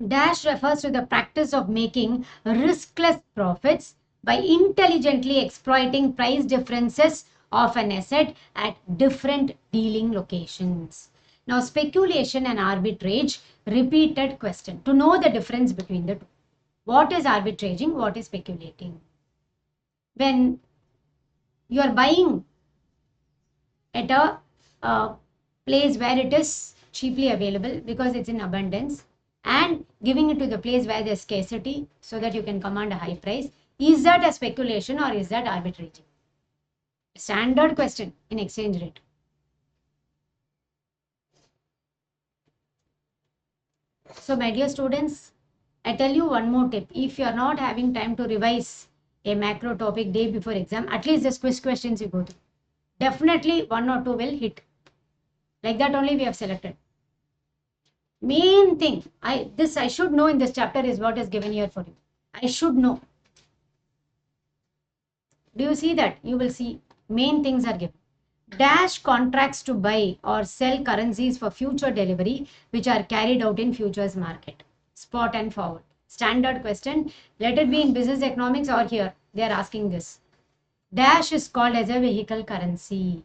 Dash refers to the practice of making riskless profits by intelligently exploiting price differences of an asset at different dealing locations. Now, speculation and arbitrage, repeated question. To know the difference between the two. What is arbitraging? What is speculating? When you are buying at a place where it is cheaply available because it's in abundance, and giving it to the place where there's scarcity so that you can command a high price. Is that a speculation or is that arbitraging? Standard question in exchange rate. So my dear students, I tell you one more tip. If you are not having time to revise a macro topic day before exam, at least the quiz questions you go through. Definitely one or two will hit. Like that only we have selected. Main thing, I should know in this chapter is what is given here for you. I should know. Do you see that? You will see main things are given. Dash contracts to buy or sell currencies for future delivery which are carried out in futures market. Spot and forward. Standard question. Let it be in business economics or here. They are asking this. Dash is called as a vehicle currency.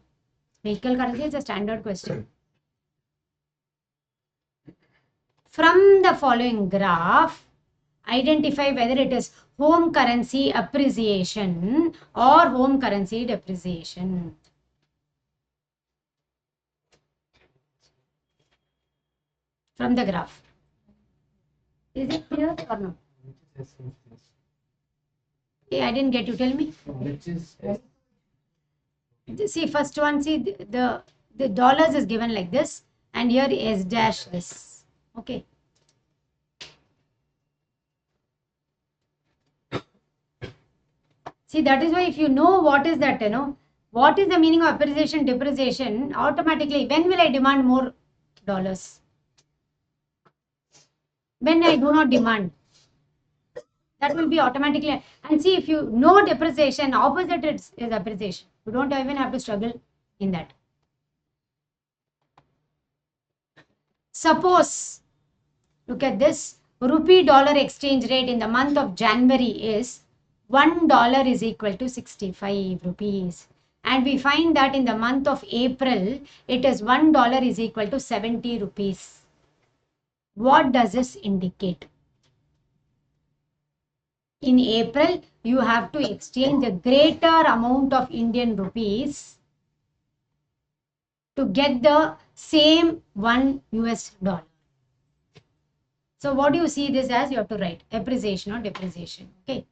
Vehicle currency is a standard question. From the following graph, identify whether it is home currency appreciation or home currency depreciation. From the graph. Is it clear or no? I didn't get you. Tell me. Which is See, first one, see the dollars is given like this, and here S dash this. Okay. See, that is why if you know what is that, what is the meaning of appreciation, depreciation, automatically, when will I demand more dollars? When I do not demand. That will be automatically. And see, if you know depreciation, opposite is appreciation. You don't even have to struggle in that. Suppose, look at this, rupee dollar exchange rate in the month of January is $1 is equal to 65 rupees. And we find that in the month of April, it is $1 is equal to 70 rupees. What does this indicate? In April, you have to exchange a greater amount of Indian rupees to get the same $1. So what do you see this as? You have to write appreciation or depreciation. Okay.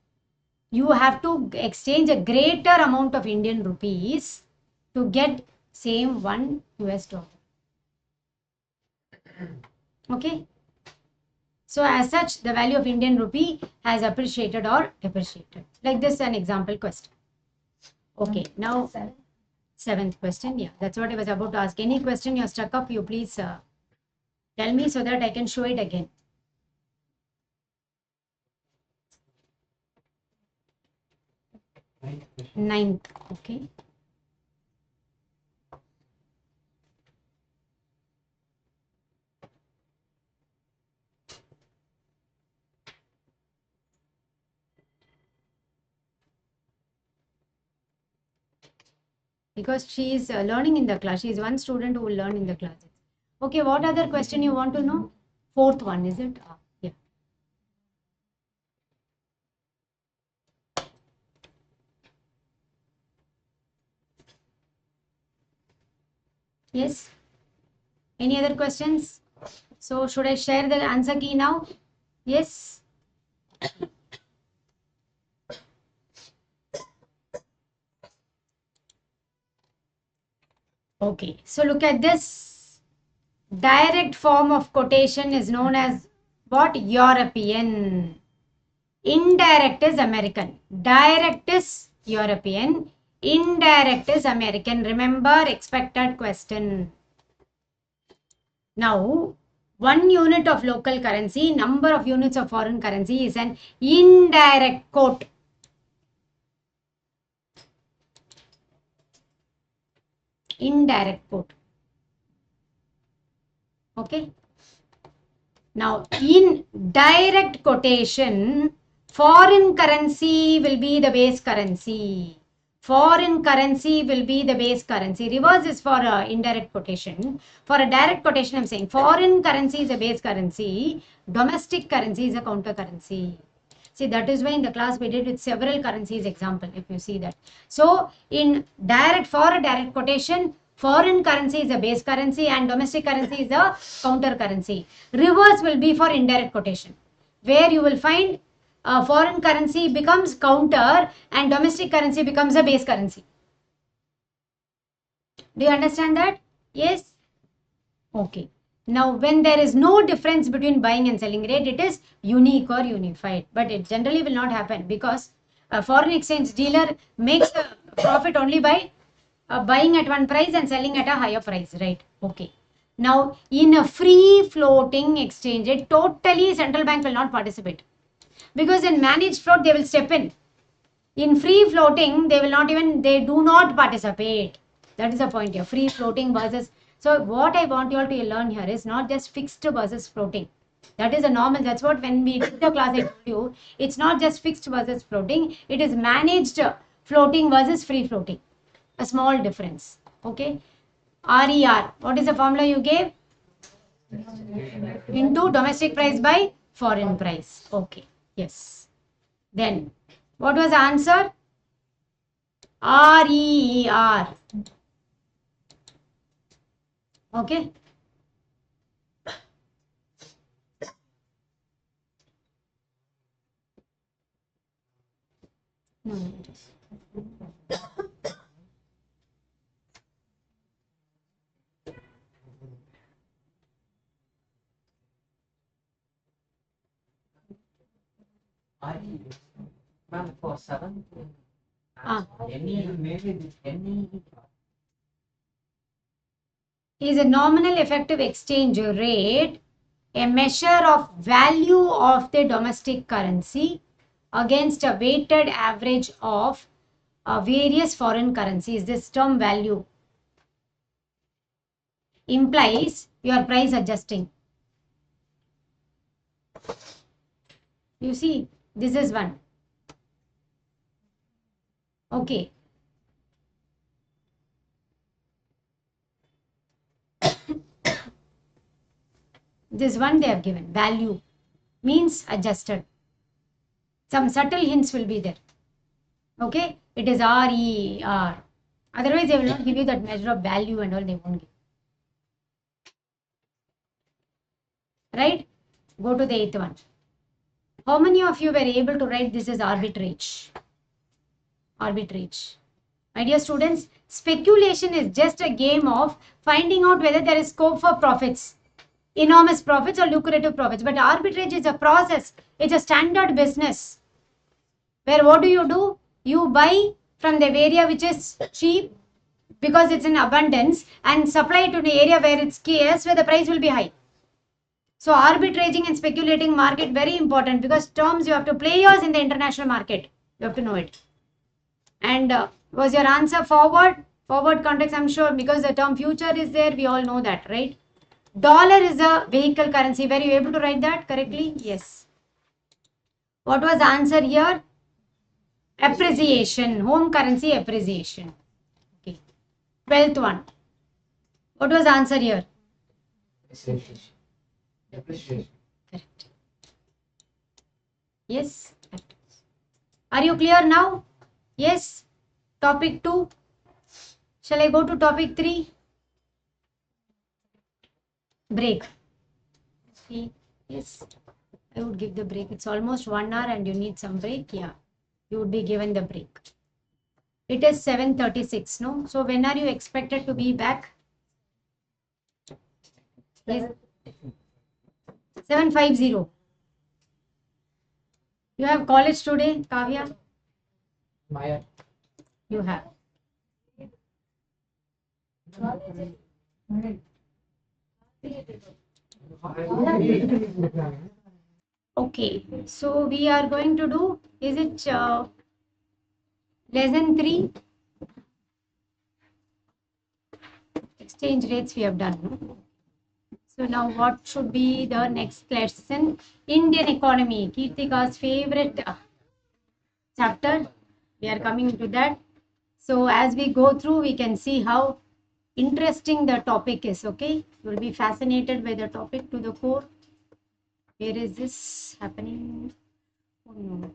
You have to exchange a greater amount of Indian rupees to get same $1. Okay. So as such, the value of Indian rupee has appreciated or depreciated. Like this, an example question. Okay, now seventh question. Yeah, that's what I was about to ask. Any question you're stuck up, you please tell me so that I can show it again. Ninth. Okay. Because she is learning in the class. She is one student who will learn in the class. Okay, what other question you want to know? Fourth one, is it? Yeah. Yes. Any other questions? So should I share the answer key now? Yes. Okay, so look at this. Direct form of quotation is known as what? European. Indirect is American. Direct is European. Indirect is American. Remember, expected question. Now, 1 unit of local currency, number of units of foreign currency is an indirect quote. Indirect quote. Okay. Now, in direct quotation, foreign currency will be the base currency. Foreign currency will be the base currency. Reverse is for indirect quotation. For a direct quotation, I'm saying foreign currency is a base currency. Domestic currency is a counter currency. See, that is why in the class we did with several currencies example, if you see that. So, in direct, for a direct quotation, foreign currency is a base currency and domestic currency is a counter currency. Reverse will be for indirect quotation, where you will find foreign currency becomes counter and domestic currency becomes a base currency. Do you understand that? Yes? Okay. Now, when there is no difference between buying and selling rate, it is unique or unified. But it generally will not happen because a foreign exchange dealer makes a profit only by buying at one price and selling at a higher price, right? Okay. Now, in a free floating exchange, it totally central bank will not participate because in managed float they will step in. In free floating, they will not even, they do not participate. That is the point here. Free floating versus. So, what I want you all to learn here is not just fixed versus floating. That is a normal. That's what when we did the class I told you. It's not just fixed versus floating. It is managed floating versus free floating. A small difference. Okay. RER. What is the formula you gave? Into domestic price by foreign price. Okay. Yes. Then, what was the answer? RER. Okay. No, it is. Ma'am, for 7, any Is a nominal effective exchange rate a measure of value of the domestic currency against a weighted average of various foreign currencies? This term value implies your price adjusting. You see, this is one. Okay. This one they have given. Value means adjusted. Some subtle hints will be there. Okay. It is RER. Otherwise, they will not give you that measure of value and all they won't give. Right? Go to the 8th one. How many of you were able to write this as arbitrage? Arbitrage. My dear students, speculation is just a game of finding out whether there is scope for profits, enormous profits or lucrative profits. But arbitrage is a process, it's a standard business. Where what do? You buy from the area which is cheap because it's in abundance and supply it to the area where it's scarce, where the price will be high. So arbitraging and speculating market very important because terms you have to play yours in the international market. You have to know it. And was your answer forward? Forward context, I'm sure, because the term future is there. We all know that, right? Dollar is a vehicle currency. Were you able to write that correctly? Yes. What was the answer here? Appreciation. Home currency appreciation. Okay. 12th one. What was the answer here? appreciation. Appreciation. Correct. Yes. Are you clear now? Yes. Topic 2. Shall I go to topic 3? Break. See? Yes. I would give the break. It's almost 1 hour and you need some break. Yeah. You would be given the break. It is 7:36, no? So when are you expected to be back? Yes. 7:50. You have college today, Kavya? Maya. You have. Okay. So we are going to do, is it lesson 3? Exchange rates we have done, no? So now what should be the next lesson? Indian economy, Kirtika's favorite chapter. We are coming to that. So as we go through, we can see how interesting the topic is, okay? You will be fascinated by the topic to the core. Where is this happening? Oh no.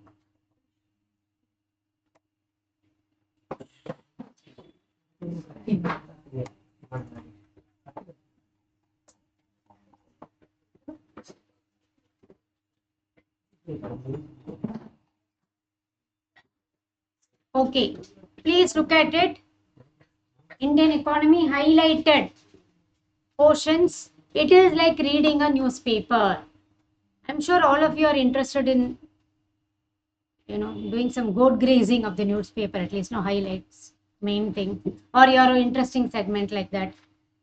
Okay, please look at it. Indian economy highlighted portions It is like reading a newspaper. I'm sure all of you are interested in, doing some goat grazing of the newspaper, at least no highlights, main thing, or your interesting segment like that.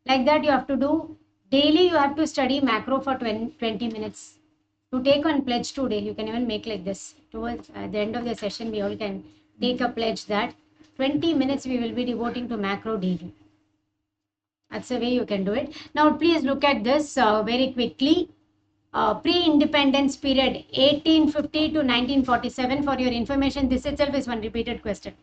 Like that, you have to do daily, you have to study macro for 20 minutes. To take one pledge today, you can even make like this. Towards the end of the session, we all can take a pledge that 20 minutes we will be devoting to macro daily. That's the way you can do it. Now, please look at this very quickly. Pre-independence period 1850 to 1947. For your information, this itself is one repeated question.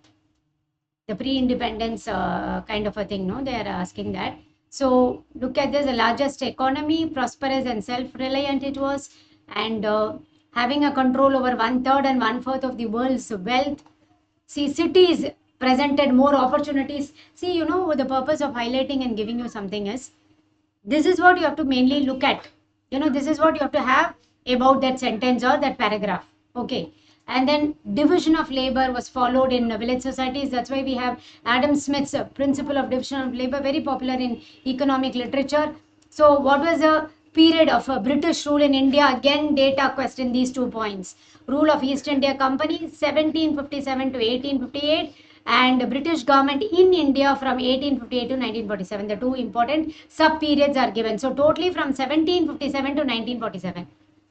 The pre-independence kind of a thing, no? They are asking that. So look at this: the largest economy, prosperous and self-reliant it was, and having a control over 1/3 and 1/4 of the world's wealth. See, cities presented more opportunities. See, the purpose of highlighting and giving you something is, this is what you have to mainly look at. This is what you have to have about that sentence or that paragraph. Okay. And then division of labor was followed in village societies. That's why we have Adam Smith's principle of division of labor, very popular in economic literature. So what was the period of British rule in India? Again, data question, these 2 points. Rule of East India Company 1757 to 1858, and British government in India from 1858 to 1947. The 2 important sub periods are given. So totally from 1757 to 1947.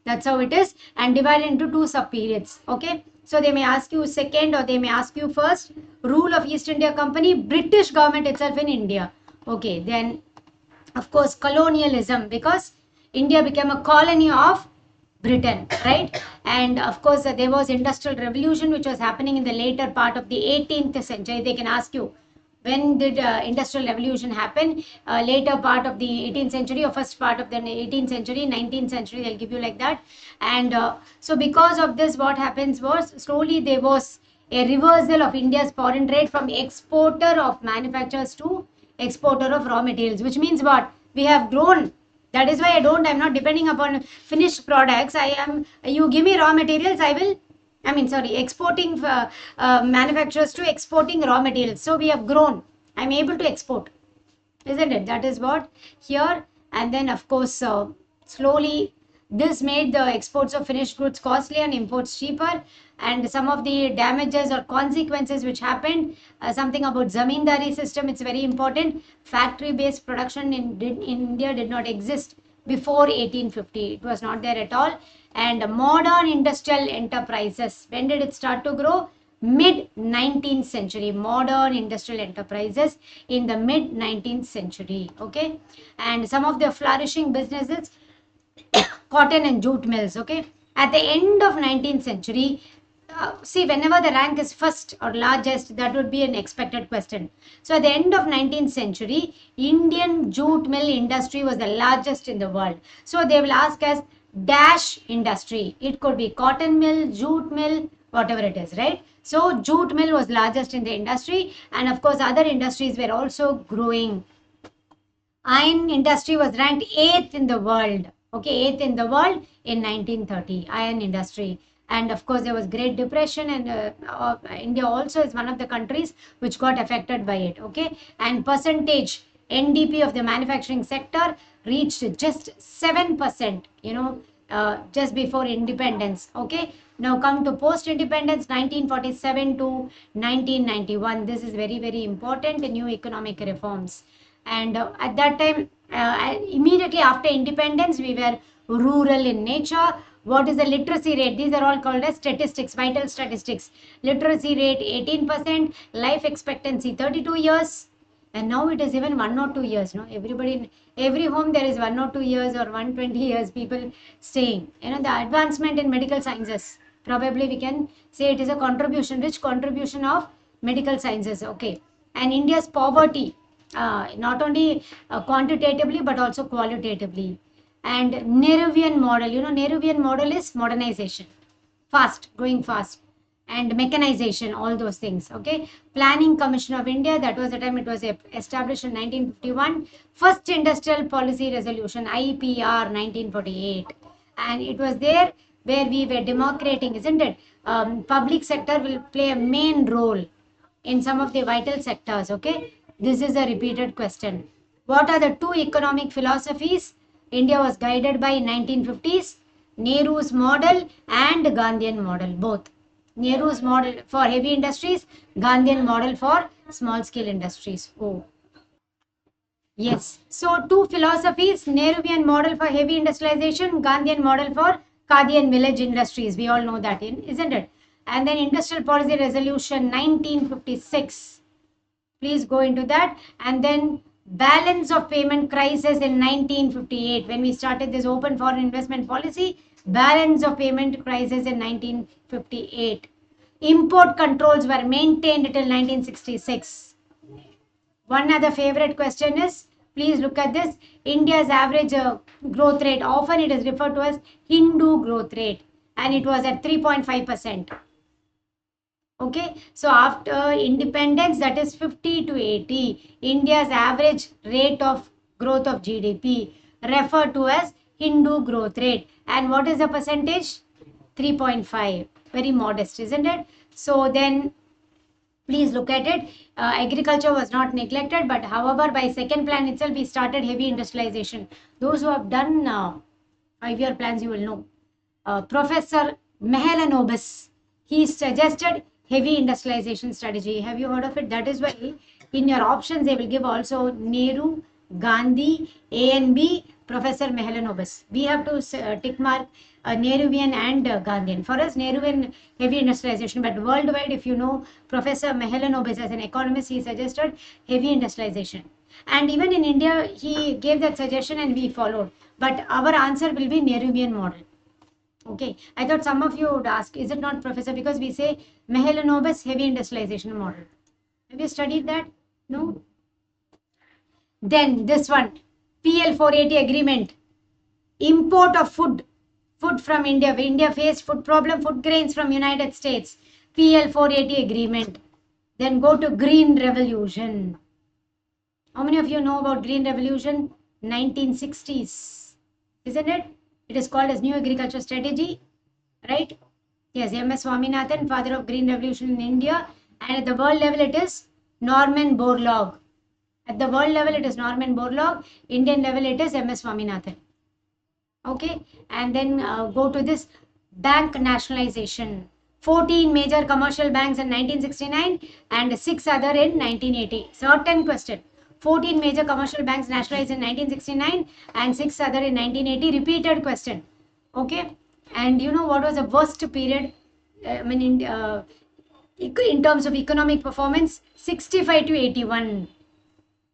That's how it is, and divided into 2 sub periods. Okay. So they may ask you second, or they may ask you first. Rule of East India Company, British government itself in India. Okay. Then of course colonialism, because India became a colony of Britain, right? And of course there was industrial revolution which was happening in the later part of the 18th century. They can ask you, when did industrial revolution happen? Later part of the 18th century or first part of the 18th century, 19th century, they'll give you like that. And so because of this, what happens was, slowly there was a reversal of India's foreign trade from exporter of manufacturers to exporter of raw materials, which means what? We have grown. That is why I'm not depending upon finished products. You give me raw materials, exporting manufacturers to exporting raw materials. So we have grown. I'm able to export, isn't it? That is what here. And then of course, slowly this made the exports of finished goods costly and imports cheaper. And some of the damages or consequences which happened, something about zamindari system, it's very important. Factory based production in India did not exist before 1850. It was not there at all. And modern industrial enterprises, when did it start to grow? Mid 19th century. Modern industrial enterprises in the mid 19th century. Okay. And some of the flourishing businesses, cotton and jute mills. Okay. At the end of 19th century, see, whenever the rank is first or largest, that would be an expected question. So at the end of 19th century, Indian jute mill industry was the largest in the world. So they will ask us dash industry. It could be cotton mill, jute mill, whatever it is, right? So jute mill was largest in the industry, and of course other industries were also growing. Iron industry was ranked 8th in the world. Okay, 8th in the world in 1930, iron industry. And of course, there was Great Depression, and India also is one of the countries which got affected by it. Okay, and percentage NDP of the manufacturing sector reached just 7%. Just before independence. Okay, now come to post-independence, 1947 to 1991. This is very, very important. New economic reforms. And at that time, immediately after independence, we were rural in nature. What is the literacy rate? These are all called as statistics, vital statistics. Literacy rate 18%, life expectancy 32 years, and now it is even 1 or 2 years. No, everybody, every home there is 1 or 2 years or 120 years people staying. The advancement in medical sciences, probably we can say it is a contribution, rich contribution of medical sciences. Okay, and India's poverty, not only quantitatively but also qualitatively. And Nehruvian model, Nehruvian model is modernization, fast, going fast, and mechanization, all those things. Okay, Planning Commission of India, that was the time it was established in 1951. First Industrial Policy Resolution, IPR, 1948, and it was there where we were democrating, isn't it? Public sector will play a main role in some of the vital sectors. Okay, this is a repeated question. What are the 2 economic philosophies? India was guided by 1950s, Nehru's model and Gandhian model, both. Nehru's model for heavy industries, Gandhian model for small scale industries. Oh, yes. So two philosophies, Nehruvian model for heavy industrialization, Gandhian model for Khadi and village industries. We all know that, isn't it? And then Industrial Policy Resolution 1956. Please go into that. And then balance of payment crisis in 1958. When we started this open foreign investment policy, balance of payment crisis in 1958. Import controls were maintained till 1966. One other favorite question is, please look at this, India's average growth rate, often it is referred to as Hindu growth rate, and it was at 3.5%. Okay, so after independence, that is 50 to 80, India's average rate of growth of GDP referred to as Hindu growth rate. And what is the percentage? 3.5. Very modest, isn't it? So then please look at it. Agriculture was not neglected, but however, by second plan itself, we started heavy industrialization. Those who have done 5-year plans, you will know. Professor Mahalanobis, he suggested heavy industrialization strategy. Have you heard of it? That is why in your options they will give also Nehru, Gandhi, A and B, Professor Mahalanobis. We have to tick mark Nehruvian and Gandhian. For us, Nehruvian heavy industrialization, but worldwide, if you know Professor Mahalanobis as an economist, he suggested heavy industrialization. And even in India, he gave that suggestion and we followed. But our answer will be Nehruvian model. Okay, I thought some of you would ask, is it not professor? Because we say Mahalanobis heavy industrialization model. Have you studied that? No? Then this one, PL 480 agreement. Import of food from India. India faced food problem, food grains from United States. PL 480 agreement. Then go to Green Revolution. How many of you know about Green Revolution? 1960s. Isn't it? It is called as New Agriculture Strategy, right? Yes, M.S. Swaminathan, father of Green Revolution in India. And at the world level, it is Norman Borlaug. At the world level, it is Norman Borlaug. Indian level, it is M.S. Swaminathan. Okay, and then go to this bank nationalization. 14 major commercial banks in 1969 and 6 other in 1980. Certain question. 14 major commercial banks nationalized in 1969 and 6 other in 1980. Repeated question. Okay, and you know what was the worst period? In terms of economic performance, 65 to 81.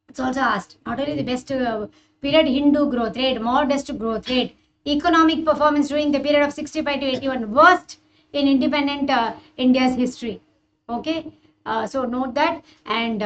It's also asked. Not only the best period, Hindu growth rate, modest growth rate, economic performance during the period of 65 to 81, worst in independent India's history. Okay, so note that. And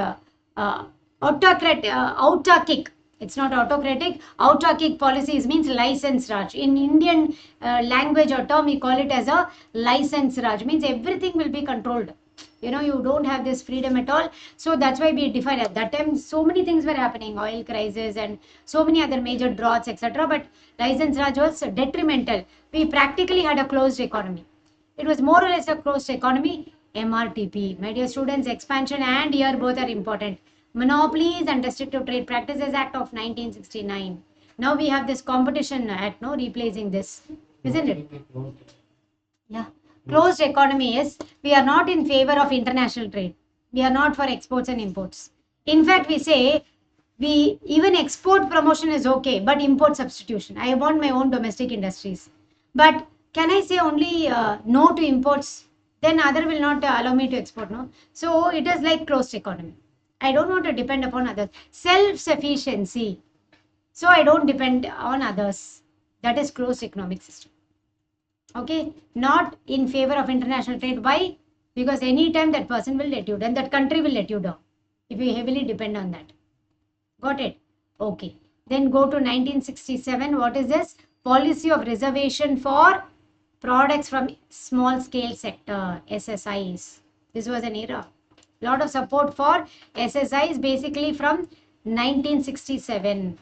autarkic, it's not autocratic, autarkic policies means license Raj. In Indian language or term, we call it as a license Raj, means everything will be controlled. You know, you don't have this freedom at all. So that's why we define at that time so many things were happening, oil crisis and so many other major droughts, etc. But license Raj was detrimental. We practically had a closed economy. It was more or less a closed economy. MRTP, my dear students, expansion and year both are important. Monopolies and Restrictive Trade Practices Act of 1969. Now we have this Competition Act, no, replacing this, isn't it? Yeah. Closed economy is, we are not in favor of international trade. We are not for exports and imports. In fact, we say we even export promotion is okay, but import substitution. I want my own domestic industries. But can I say only no to imports? Then other will not allow me to export, no? So it is like closed economy. I don't want to depend upon others. Self-sufficiency. So I don't depend on others. That is closed economic system. Okay, not in favor of international trade. Why? Because anytime that person will let you down, that country will let you down if you heavily depend on that. Got it? Okay. Then go to 1967. What is this? Policy of reservation for products from small scale sector, SSIs. This was an era. Lot of support for SSIs basically from 1967.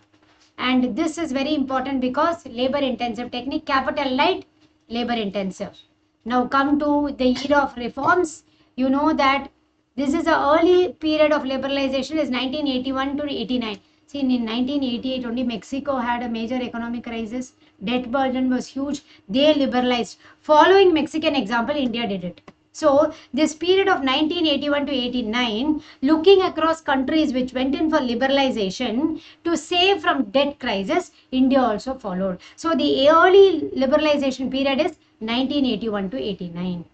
And this is very important because labor intensive technique, capital light, labor intensive. Now come to the era of reforms. You know that this is the early period of liberalization is 1981 to 89. See, in 1988 only Mexico had a major economic crisis. Debt burden was huge. They liberalized. Following Mexican example, India did it. So, this period of 1981 to 89, looking across countries which went in for liberalization to save from debt crisis, India also followed. So, the early liberalization period is 1981 to 89.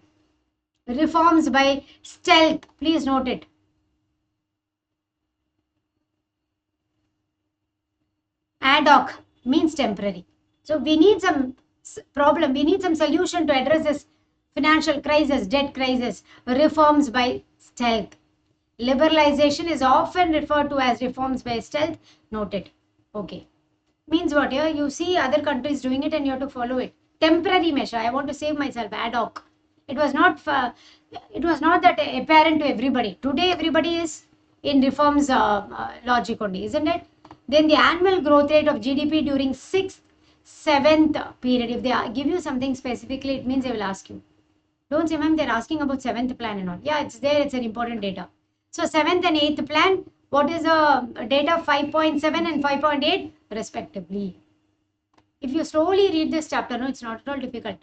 Reforms by stealth, please note it. Ad hoc means temporary. So we need some problem, we need some solution to address this financial crisis, debt crisis. Reforms by stealth. Liberalization is often referred to as reforms by stealth. Note it. Okay. Means what here? You see other countries doing it and you have to follow it. Temporary measure. I want to save myself. Ad hoc. It was not that apparent to everybody. Today everybody is in reforms logic only, isn't it? Then the annual growth rate of GDP during 6th, 7th period. If they give you something specifically, it means they will ask you. Don't say, ma'am, they're asking about 7th plan and all. Yeah, it's there. It's an important data. So 7th and 8th plan, what is the data? 5.7 and 5.8 respectively. If you slowly read this chapter, no, it's not at all difficult.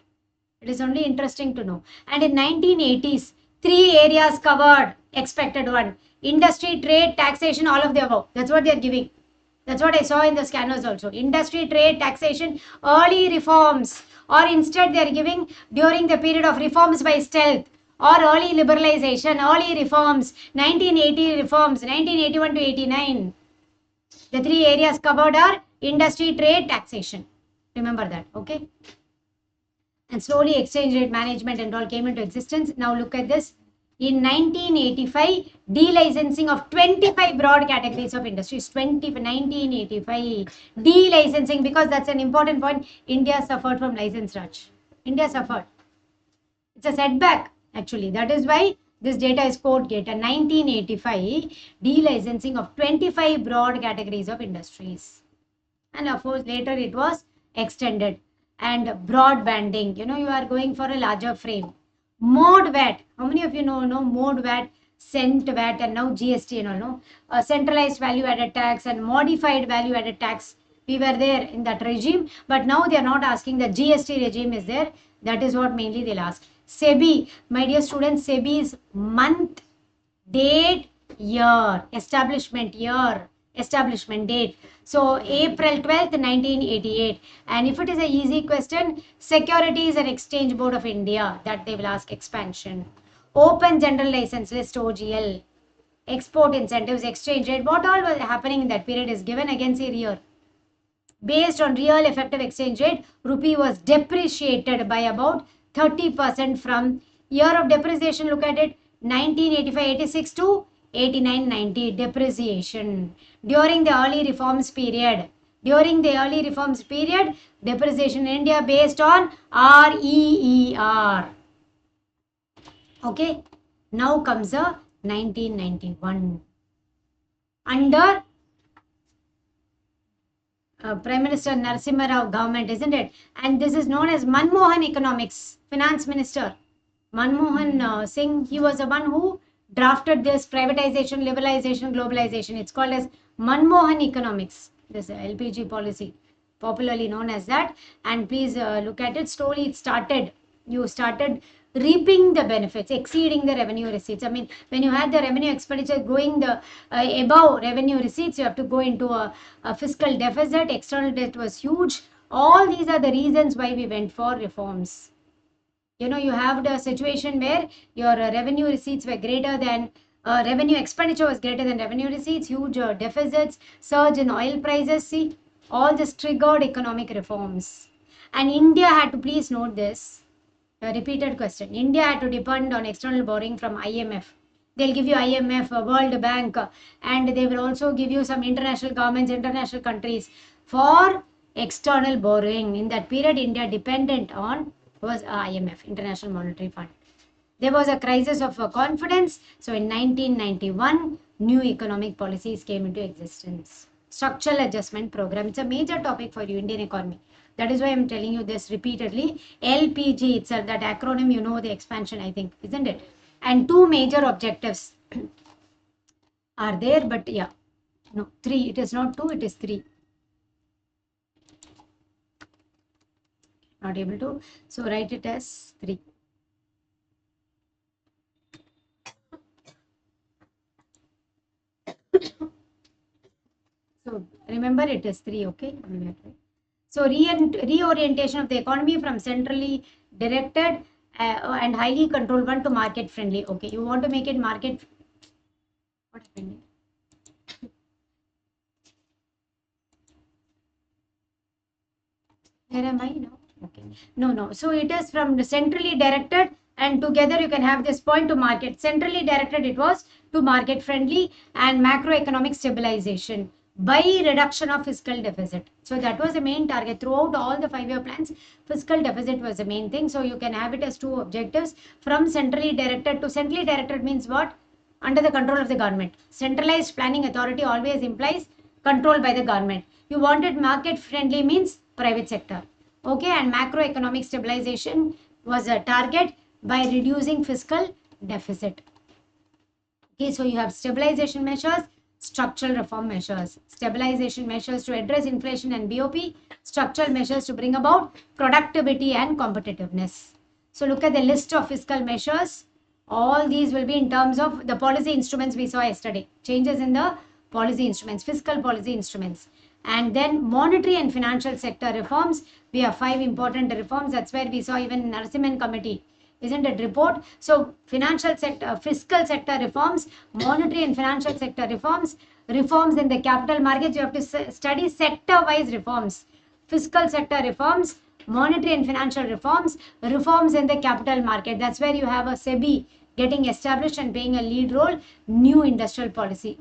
It is only interesting to know. And in 1980s, 3 areas covered. Expected one. Industry, trade, taxation, all of the above. That's what they are giving. That's what I saw in the scanners also. Industry, trade, taxation, early reforms. Or instead they are giving during the period of reforms by stealth. Or early liberalization, early reforms, 1980 reforms, 1981 to 89. The 3 areas covered are industry, trade, taxation. Remember that, okay? And slowly exchange rate management and all came into existence. Now look at this. In 1985, delicensing of 25 broad categories of industries. 1985, delicensing, because that's an important point. India suffered from license raj. India suffered. It's a setback, actually. That is why this data is code data. 1985, delicensing of 25 broad categories of industries. And of course, later it was extended. And broadbanding, you are going for a larger frame. Mode VAT. How many of you know mode VAT, cent VAT, and now GST and all? No, centralized value added tax and modified value added tax. We were there in that regime, but now they are not asking. The GST regime is there. That is what mainly they'll ask. SEBI, my dear students, SEBI is month, date, year, establishment year, establishment date. So April 12th, 1988. And if it is a easy question, Securities and Exchange Board of India, that they will ask expansion. Open General License List, OGL. Export incentives, exchange rate. What all was happening in that period is given again here. Based on real effective exchange rate, rupee was depreciated by about 30% from year of depreciation. Look at it, 1985-86 to 89-90 depreciation. During the early reforms period, depreciation in India based on REER. Okay, now comes the 1991. Under Prime Minister Narasimha Rao government, isn't it? And this is known as Manmohan Economics, Finance Minister. Manmohan Singh, he was the one who drafted this privatization, liberalization, globalization. It's called as Manmohan Economics, this LPG policy, popularly known as that. And please look at it. Slowly it started. You started reaping the benefits, exceeding the revenue receipts. I mean, when you had the revenue expenditure going the above revenue receipts, you have to go into a fiscal deficit. External debt was huge. All these are the reasons why we went for reforms. You have the situation where your revenue receipts were greater than revenue expenditure was greater than revenue receipts, huge deficits, surge in oil prices. See, all this triggered economic reforms. And India had to, please note this, a repeated question. India had to depend on external borrowing from IMF. They'll give you IMF, World Bank, and they will also give you some international governments, international countries for external borrowing. In that period, India dependent on was IMF, International Monetary Fund. There was a crisis of confidence. So in 1991, new economic policies came into existence. Structural adjustment program. It's a major topic for you, Indian economy. That is why I'm telling you this repeatedly. LPG itself, that acronym, the expansion, I think, isn't it? And 2 major objectives are there, but yeah. No, 3. It is not 2, it is 3. Not able to. So write it as 3. So remember it is 3, okay? So reorientation of the economy from centrally directed and highly controlled one to market friendly. Okay, you want to make it market. What happened? Where am I now? Okay. No. So it is from the centrally directed, and together you can have this point to market. Centrally directed, it was to market friendly and macroeconomic stabilization by reduction of fiscal deficit. So that was the main target throughout all the 5-year plans. Fiscal deficit was the main thing. So you can have it as 2 objectives. From centrally directed to centrally directed means what? Under the control of the government. Centralized planning authority always implies control by the government. You wanted market friendly means private sector. Okay, and macroeconomic stabilization was a target by reducing fiscal deficit. Okay, so you have stabilization measures, structural reform measures. Stabilization measures to address inflation and BOP, structural measures to bring about productivity and competitiveness. So look at the list of fiscal measures. All these will be in terms of the policy instruments we saw yesterday. Changes in the policy instruments, fiscal policy instruments. And then monetary and financial sector reforms. We have 5 important reforms. That's where we saw even Narasimhan committee, isn't it, report. So financial sector, fiscal sector reforms, monetary and financial sector reforms, reforms in the capital markets. You have to study sector wise reforms, fiscal sector reforms, monetary and financial reforms, reforms in the capital market. That's where you have a SEBI getting established and playing a lead role. New industrial policy,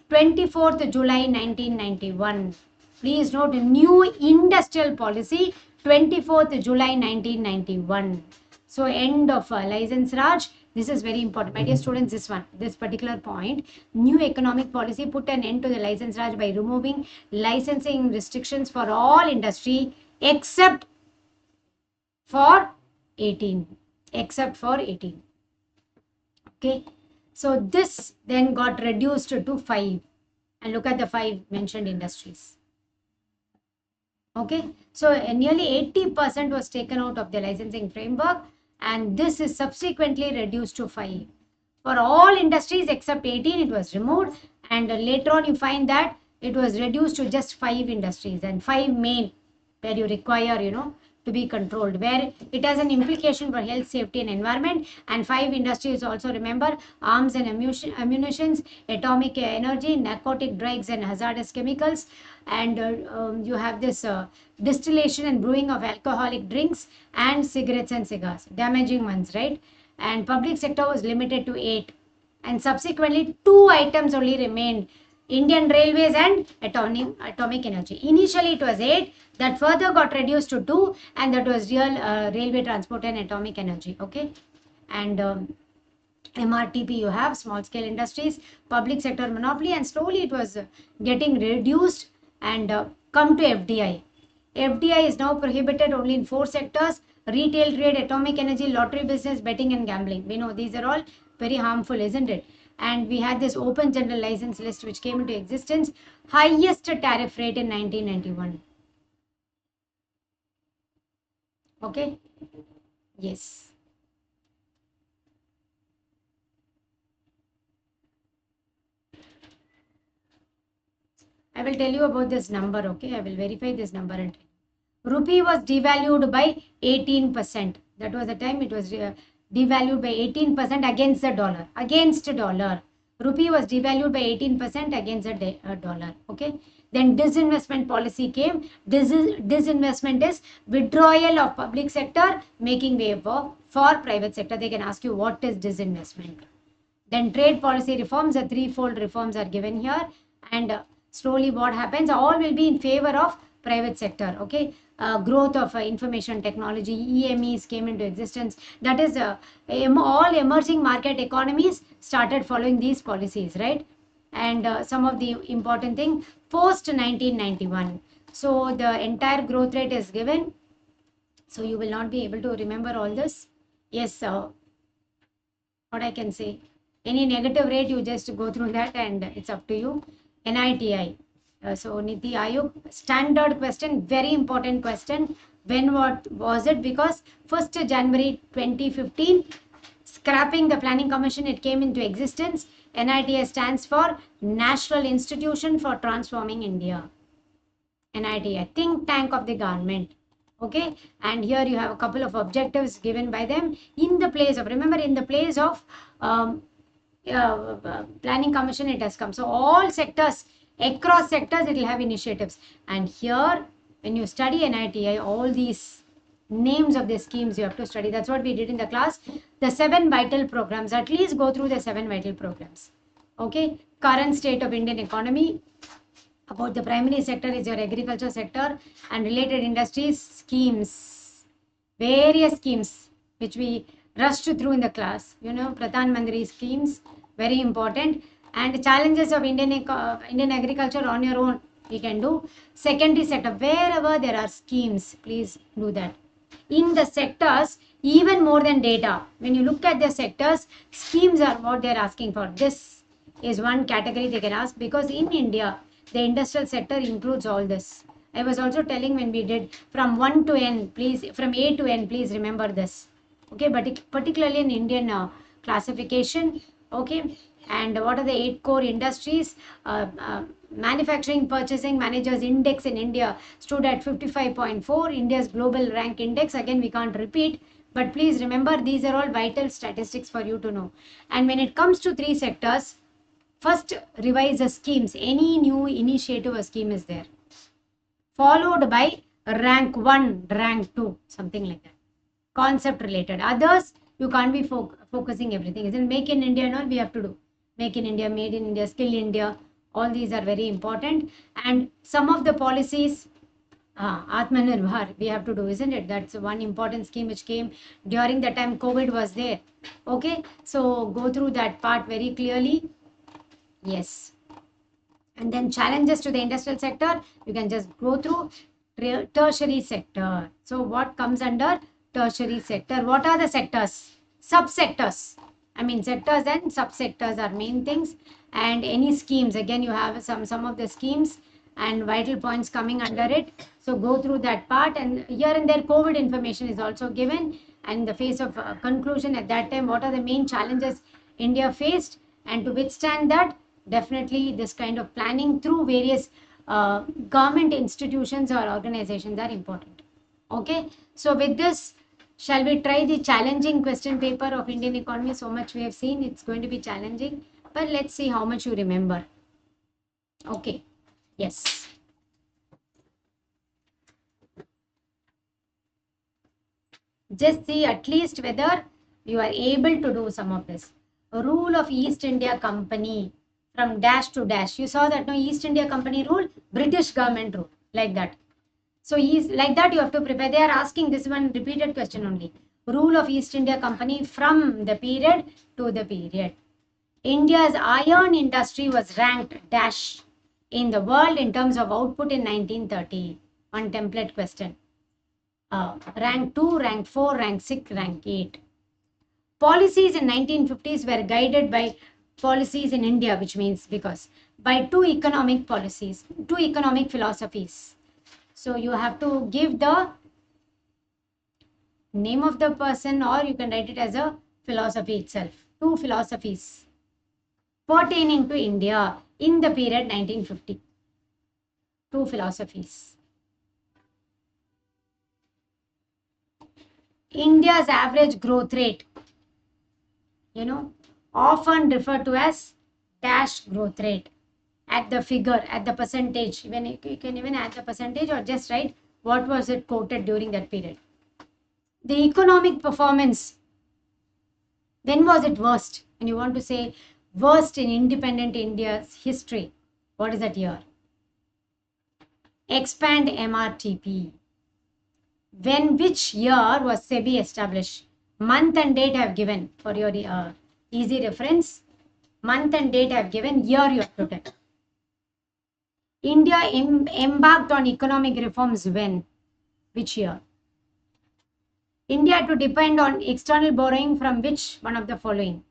24th July 1991. Please note, new industrial policy, 24th July 1991. So end of license Raj. This is very important. My dear students, this particular point, new economic policy put an end to the license Raj by removing licensing restrictions for all industry except for 18. Except for 18. Okay. So this then got reduced to 5. And look at the 5 mentioned industries. Okay, so nearly 80% was taken out of the licensing framework, and this is subsequently reduced to 5. For all industries except 18, it was removed, and later on you find that it was reduced to just 5 industries and 5 main where you require, to be controlled, where it has an implication for health, safety, and environment. And 5 industries also, remember: arms and ammunitions, atomic energy, narcotic drugs and hazardous chemicals, and you have this distillation and brewing of alcoholic drinks, and cigarettes and cigars, damaging ones, right? And public sector was limited to 8, and subsequently 2 items only remained: Indian Railways and atomic energy. Initially it was 8, that further got reduced to 2, and that was real railway transport and atomic energy. Okay, and MRTP, you have small scale industries, public sector monopoly, and slowly it was getting reduced and come to FDI. FDI is now prohibited only in 4 sectors: retail trade, atomic energy, lottery business, betting, and gambling. We know these are all very harmful, isn't it? And we had this open general license list which came into existence, highest tariff rate in 1991. Okay, yes. I will tell you about this number. Okay, I will verify this number. And rupee was devalued by 18%. That was the time it was devalued by 18% against the dollar. Against dollar, rupee was devalued by 18% against the dollar. Okay, then disinvestment policy came. Disinvestment is withdrawal of public sector, making way for private sector. They can ask you, what is disinvestment? Then trade policy reforms, the threefold reforms are given here, and slowly what happens, all will be in favor of private sector. Okay, growth of information technology, EMEs came into existence. That is, all emerging market economies started following these policies, right? And some of the important thing post 1991. So the entire growth rate is given. So you will not be able to remember all this. Yes, what I can say. Any negative rate, you just go through that and it's up to you. NITI. So Niti Ayog, standard question, very important question. When what was it? Because 1st January 2015, scrapping the Planning Commission, it came into existence. NITI stands for National Institution for Transforming India. NITI, think tank of the government. Okay, and here you have a couple of objectives given by them in the place of, remember, in the place of Planning Commission, it has come. So all sectors, across sectors, it will have initiatives. And here, when you study NITI, all these names of the schemes you have to study. That's what we did in the class. The 7 vital programs, at least go through the 7 vital programs. Okay, current state of Indian economy. About the primary sector is your agriculture sector and related industries schemes, various schemes which we rushed through in the class. Pradhan Mantri schemes, very important. And challenges of Indian agriculture on your own, we can do. Secondary sector, wherever there are schemes, please do that. In the sectors, even more than data, when you look at the sectors, schemes are what they're asking for. This is one category they can ask, because in India, the industrial sector includes all this. I was also telling when we did from 1 to n, please, from A to n, please remember this. Okay, but particularly in Indian classification, okay, and what are the 8 core industries? Manufacturing Purchasing Managers Index in India stood at 55.4, India's global rank index. Again, we can't repeat, but please remember these are all vital statistics for you to know. And when it comes to 3 sectors, first, revise the schemes. Any new initiative or scheme is there. Followed by rank 1, rank 2, something like that. Concept related. Others, you can't be focusing everything. Isn't Make in India and all we have to do. Make in India, Made in India, Skill India. All these are very important. And some of the policies, Atmanirbhar, we have to do, isn't it? That's one important scheme which came during the time COVID was there. Okay, so go through that part very clearly. Yes. And then challenges to the industrial sector, you can just go through. Tertiary sector. So what comes under tertiary sector? What are the sectors? Subsectors. I mean, sectors and subsectors are main things. And any schemes, again, you have some of the schemes and vital points coming under it. So go through that part, and here and there COVID information is also given. And in the face of conclusion at that time, what are the main challenges India faced, and to withstand that, definitely this kind of planning through various government institutions or organizations are important. Okay, so with this, shall we try the challenging question paper of Indian economy? So much we have seen, it's going to be challenging, but let's see how much you remember. Okay, yes. Just see at least whether you are able to do some of this. Rule of East India Company from dash to dash. You saw that, no? East India Company rule, British government rule, like that. So like that you have to prepare. They are asking this one repeated question only. Rule of East India Company from the period to the period. India's iron industry was ranked dash in the world in terms of output in 1930. One template question. Rank 2, rank 4, rank 6, rank 8. Policies in 1950s were guided by policies in India, which means because by 2 economic policies, 2 economic philosophies. So you have to give the name of the person, or you can write it as a philosophy itself. 2 philosophies pertaining to India in the period 1950. 2 philosophies. India's average growth rate, often referred to as dash growth rate. At the figure, at the percentage, even you can even add the percentage or just write what was it quoted during that period. The economic performance, when was it worst? And you want to say worst in independent India's history, what is that year? Expand MRTP. Which year was SEBI established? Month and date I have given for your easy reference. Month and date I have given, year you have to tell. India embarked on economic reforms when? Which year? India to depend on external borrowing from which one of the following?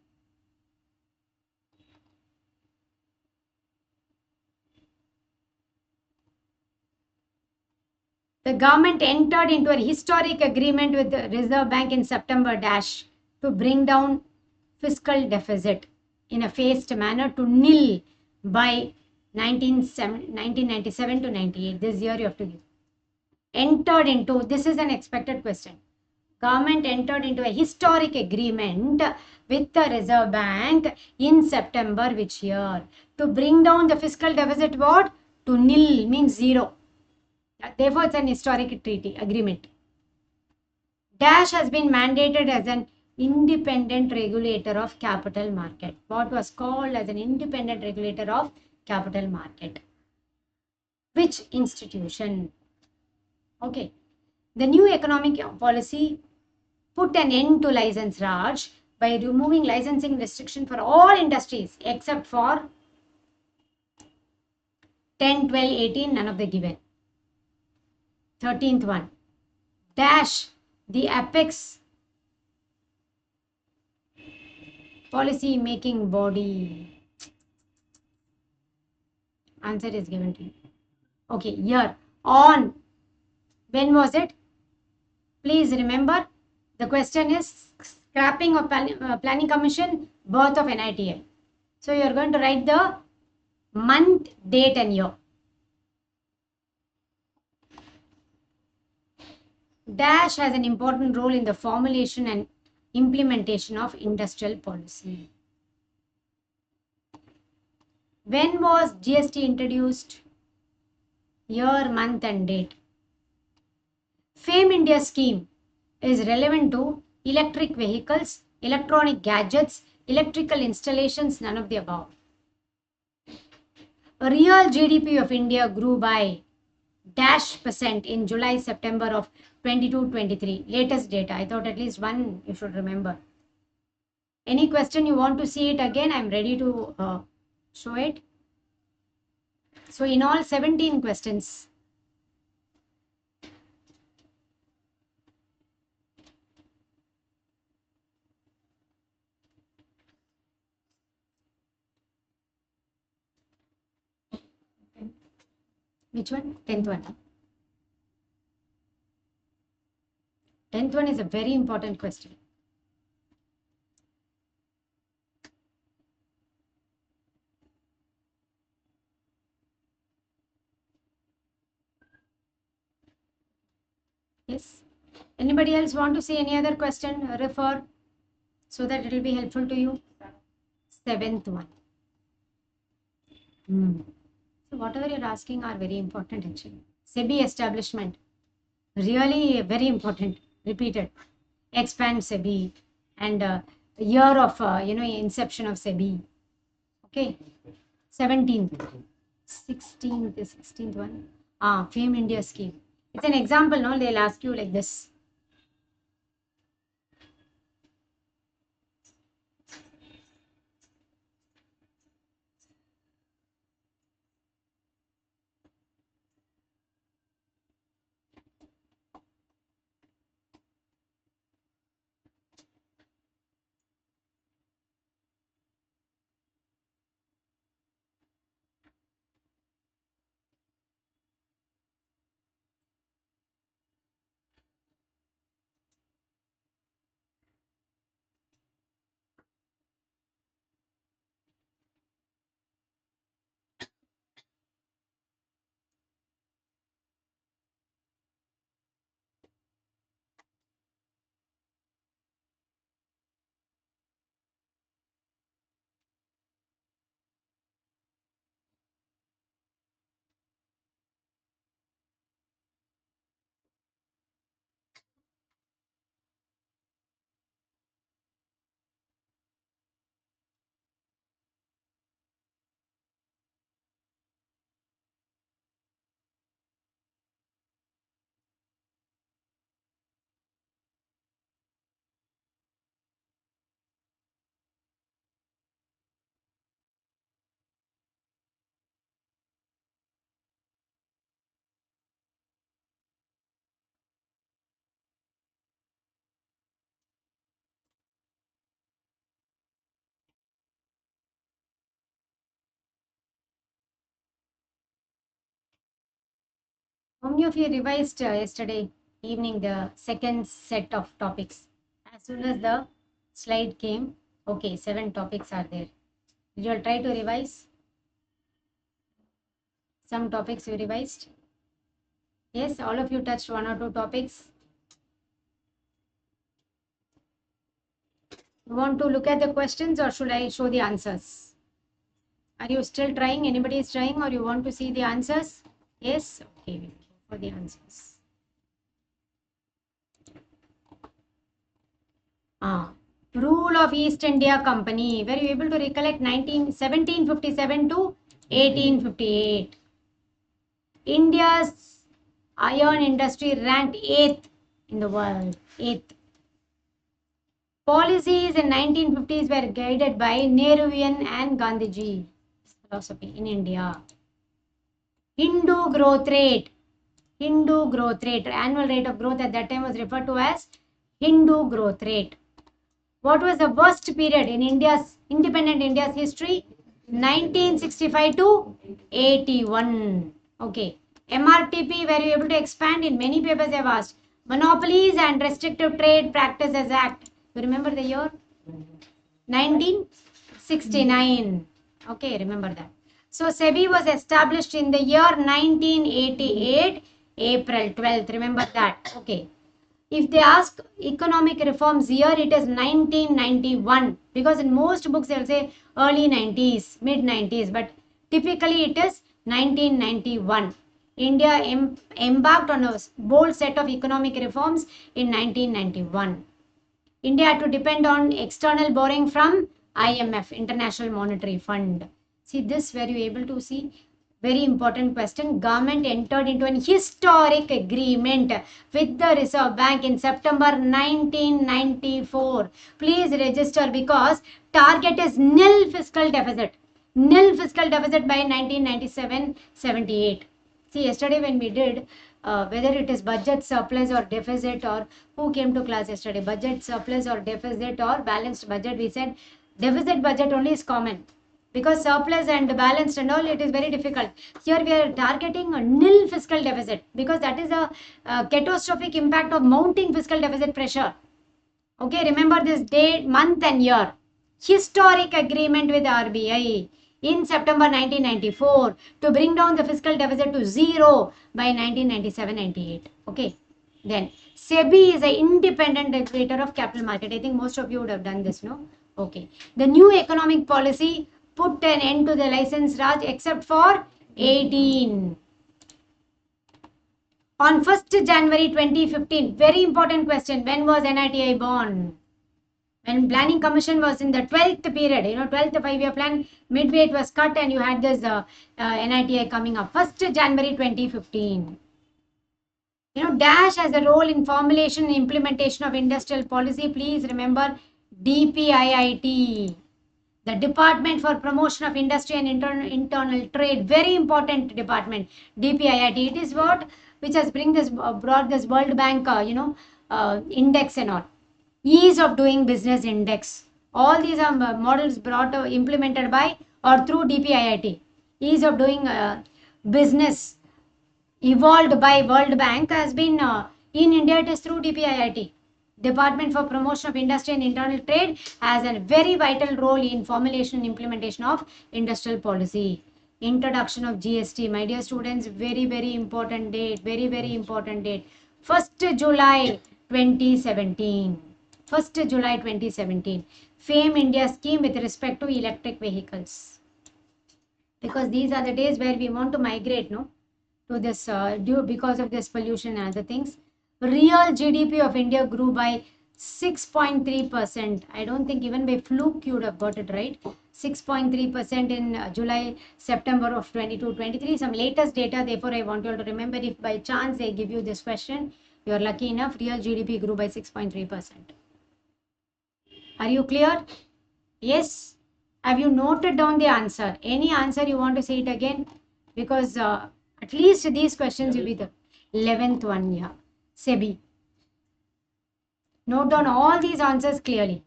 The government entered into a historic agreement with the Reserve Bank in September dash to bring down fiscal deficit in a phased manner to nil by 1997 to 98. This year you have to give. Entered into, this is an expected question. Government entered into a historic agreement with the Reserve Bank in September which year to bring down the fiscal deficit what? To nil means zero. Therefore, it's an historic treaty agreement. Dash has been mandated as an independent regulator of capital market. What was called as an independent regulator of capital market? Which institution? Okay. The new economic policy put an end to license Raj by removing licensing restriction for all industries except for 10, 12, 18, none of the given. 13th one. Dash the apex policy making body. Answer is given to you. Okay, here on. When was it? Please remember, the question is scrapping of planning commission, birth of NITL. So you are going to write the month, date and year. Dash has an important role in the formulation and implementation of industrial policy. When was GST introduced? Year, month and date. FAME India scheme is relevant to electric vehicles, electronic gadgets, electrical installations, none of the above. Real GDP of India grew by dash percent in July, September of 22-23. Latest data. I thought at least one you should remember. Any question you want to see it again, I'm ready to show it. So in all 17 questions. Which one? 10th one. 10th one is a very important question. Yes. Anybody else want to see any other question? Refer so that it will be helpful to you. 7th one. So whatever you're asking are very important actually. SEBI establishment. Really very important. Repeated. Expand SEBI and year of inception of SEBI. Okay. 17th. 16th, the 16th one. FAME India scheme. It's an example, no? They'll ask you like this. How many of you revised yesterday evening the second set of topics? As soon as the slide came, okay, 7 topics are there. Did you all try to revise? Some topics you revised? Yes, all of you touched 1 or 2 topics. You want to look at the questions or should I show the answers? Are you still trying? Anybody is trying or you want to see the answers? Yes? Okay, we'll go for the answers. Rule of East India Company. Were you able to recollect 1757 to 1858? India's iron industry ranked 8th in the world. 8th. Policies in 1950s were guided by Nehruvian and Gandhiji philosophy in India. Hindu growth rate. Hindu growth rate. Annual rate of growth at that time was referred to as Hindu growth rate. What was the worst period in India's independent India's history? 1965 to 81. Okay. MRTP, were you able to expand? In many papers they have asked. Monopolies and Restrictive Trade Practices Act. You remember the year? 1969. Okay, remember that. So SEBI was established in the year 1988, April 12th. Remember that. Okay. If they ask economic reforms year, it is 1991 because in most books they'll say early 90s, mid 90s, but typically it is 1991. India embarked on a bold set of economic reforms in 1991. India had to depend on external borrowing from IMF, International Monetary Fund. See this, were you able to see? Very important question. Government entered into an historic agreement with the Reserve Bank in September 1994. Please register because target is nil fiscal deficit. Nil fiscal deficit by 1997-78. See, yesterday when we did whether it is budget surplus or deficit, or who came to class yesterday, budget surplus or deficit or balanced budget, we said deficit budget only is common because surplus and balanced and all, it is very difficult. Here we are targeting a nil fiscal deficit because that is a catastrophic impact of mounting fiscal deficit pressure. Okay, remember this date, month and year. Historic agreement with RBI in September 1994 to bring down the fiscal deficit to zero by 1997-98. Okay, then SEBI is an independent regulator of capital market. I think most of you would have done this, no? Okay, the new economic policy put an end to the license Raj except for 18. On 1st January 2015, very important question, when was NITI born? When planning commission was in the 12th period, 12th 5-year plan, midway it was cut and you had this NITI coming up. 1st January 2015. Dash has a role in formulation and implementation of industrial policy. Please remember DPIIT. The Department for Promotion of Industry and Internal Trade, very important department, DPIIT. It is what which has brought this World Bank, index and all. Ease of doing business index. All these are models implemented by or through DPIIT. Ease of doing business evolved by World Bank has been in India. It is through DPIIT. Department for Promotion of Industry and Internal Trade has a very vital role in formulation and implementation of industrial policy. Introduction of GST, my dear students, very, very important date, very, very important date. 1st July 2017. 1st July 2017. FAME India scheme with respect to electric vehicles. Because these are the days where we want to migrate, no? To this, because of this pollution and other things. Real GDP of India grew by 6.3%. I don't think even by fluke you would have got it right. 6.3% in July, September of 22-23. Some latest data, therefore I want you all to remember, if by chance they give you this question, you are lucky enough, real GDP grew by 6.3%. Are you clear? Yes? Have you noted down the answer? Any answer you want to say it again? Because at least these questions will be the 11th one, yeah. SEBI. Note down all these answers clearly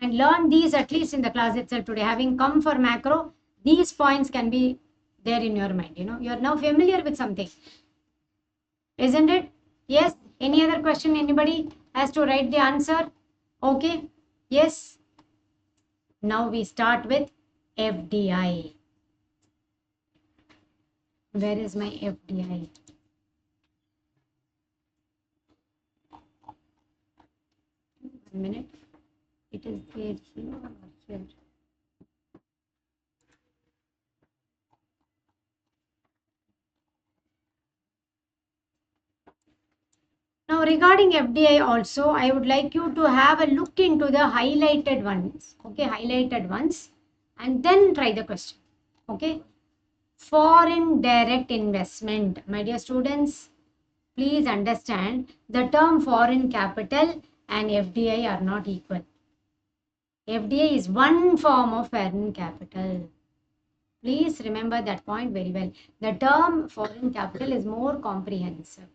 and learn these at least in the class itself today. Having come for macro, these points can be there in your mind. You are now familiar with something. Isn't it? Yes. Any other question? Anybody has to write the answer? Okay. Yes. Now we start with FDI. Where is my FDI? One minute. It is there here or here? Now regarding FDI also, I would like you to have a look into the highlighted ones. Okay, highlighted ones, and then try the question. Okay. Foreign direct investment. My dear students, please understand the term foreign capital and FDI are not equal. FDI is one form of foreign capital. Please remember that point very well. The term foreign capital is more comprehensive.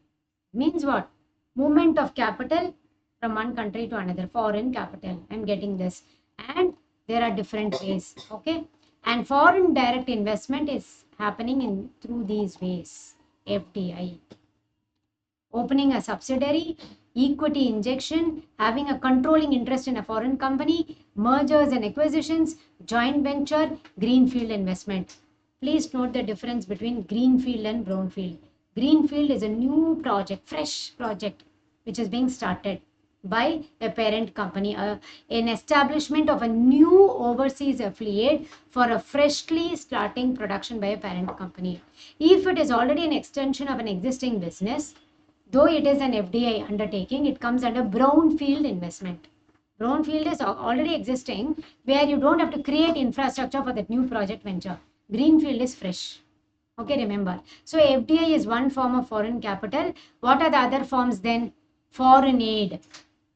Means what? Movement of capital from one country to another. Foreign capital. I'm getting this. And there are different ways. Okay. And foreign direct investment is happening in through these ways. FDI. Opening a subsidiary, equity injection, having a controlling interest in a foreign company, mergers and acquisitions, joint venture, greenfield investment. Please note the difference between greenfield and brownfield. Greenfield is a new project, fresh project, which is being started by a parent company, an establishment of a new overseas affiliate for a freshly starting production by a parent company. If it is already an extension of an existing business, though it is an FDI undertaking, it comes under brownfield investment. Brownfield is already existing, where you don't have to create infrastructure for that new project venture. Greenfield is fresh. Okay, remember. So FDI is one form of foreign capital. What are the other forms then? Foreign aid.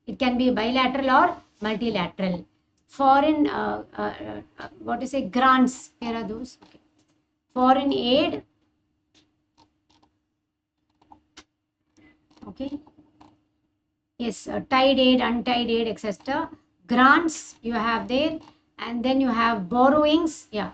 It can be bilateral or multilateral. Foreign, what to say, grants. Here are those. Okay. Foreign aid. Okay. Yes, tied aid, untied aid, etc. Grants you have there, and then you have borrowings. Yeah.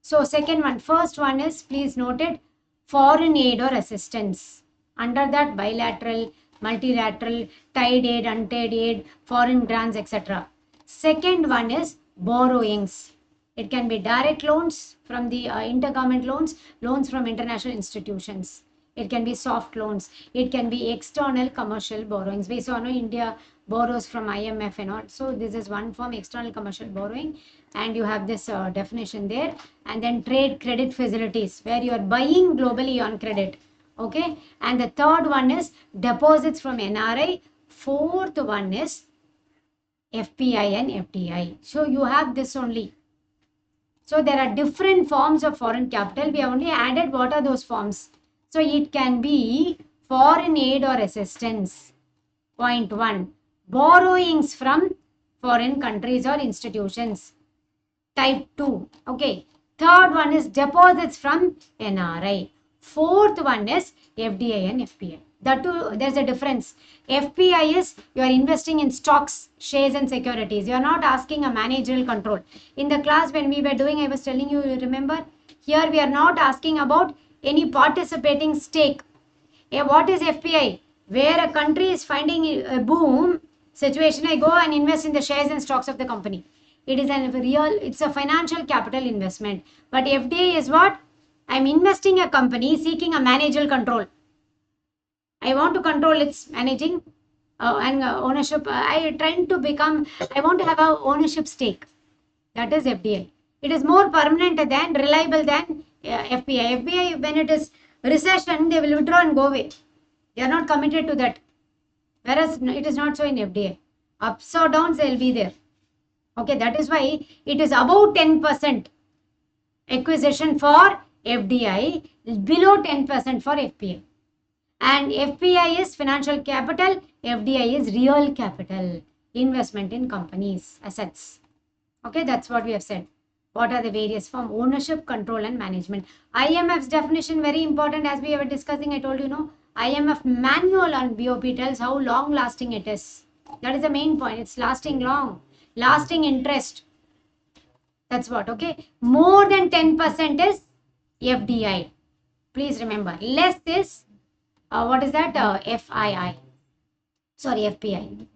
So second one, first one is, please note it, foreign aid or assistance. Under that, bilateral, multilateral, tied aid, untied aid, foreign grants, etc. Second one is borrowings. It can be direct loans from the intergovernment loans, loans from international institutions. It can be soft loans. It can be external commercial borrowings. We saw India borrows from IMF and all. So this is one form, external commercial borrowing. And you have this definition there. And then trade credit facilities, where you are buying globally on credit. Okay. And the third one is deposits from NRI. Fourth one is FPI and FDI. So you have this only. So there are different forms of foreign capital. We have only added what are those forms. So it can be foreign aid or assistance. Point 1. Borrowings from foreign countries or institutions. Type 2. Okay. Third one is deposits from NRI. Fourth one is FDI and FPI. That too, there's a difference. FPI is you are investing in stocks, shares and securities. You are not asking a managerial control. In the class when we were doing, I was telling you, remember? Here we are not asking about any participating stake. What is FPI? Where a country is finding a boom situation, I go and invest in the shares and stocks of the company. It's a financial capital investment. But FDI is what? I'm investing a company seeking a managerial control. I want to control its managing and ownership. I want to have a ownership stake. That is FDI. It is more permanent than, reliable than FPI. FPI, when it is recession, they will withdraw and go away. They are not committed to that. Whereas it is not so in FDI. Ups or downs, they will be there. Okay, that is why it is about 10% acquisition for FDI, below 10% for FPI. And FPI is financial capital, FDI is real capital, investment in companies, assets. Okay, that's what we have said. What are the various form? Ownership, control and management. IMF's definition very important, as we were discussing. I told you, IMF manual on BOP tells how long lasting it is. That is the main point. It's lasting long, lasting interest. That's what, okay. More than 10% is FDI. Please remember, less is what is that? FII. Sorry, FPI.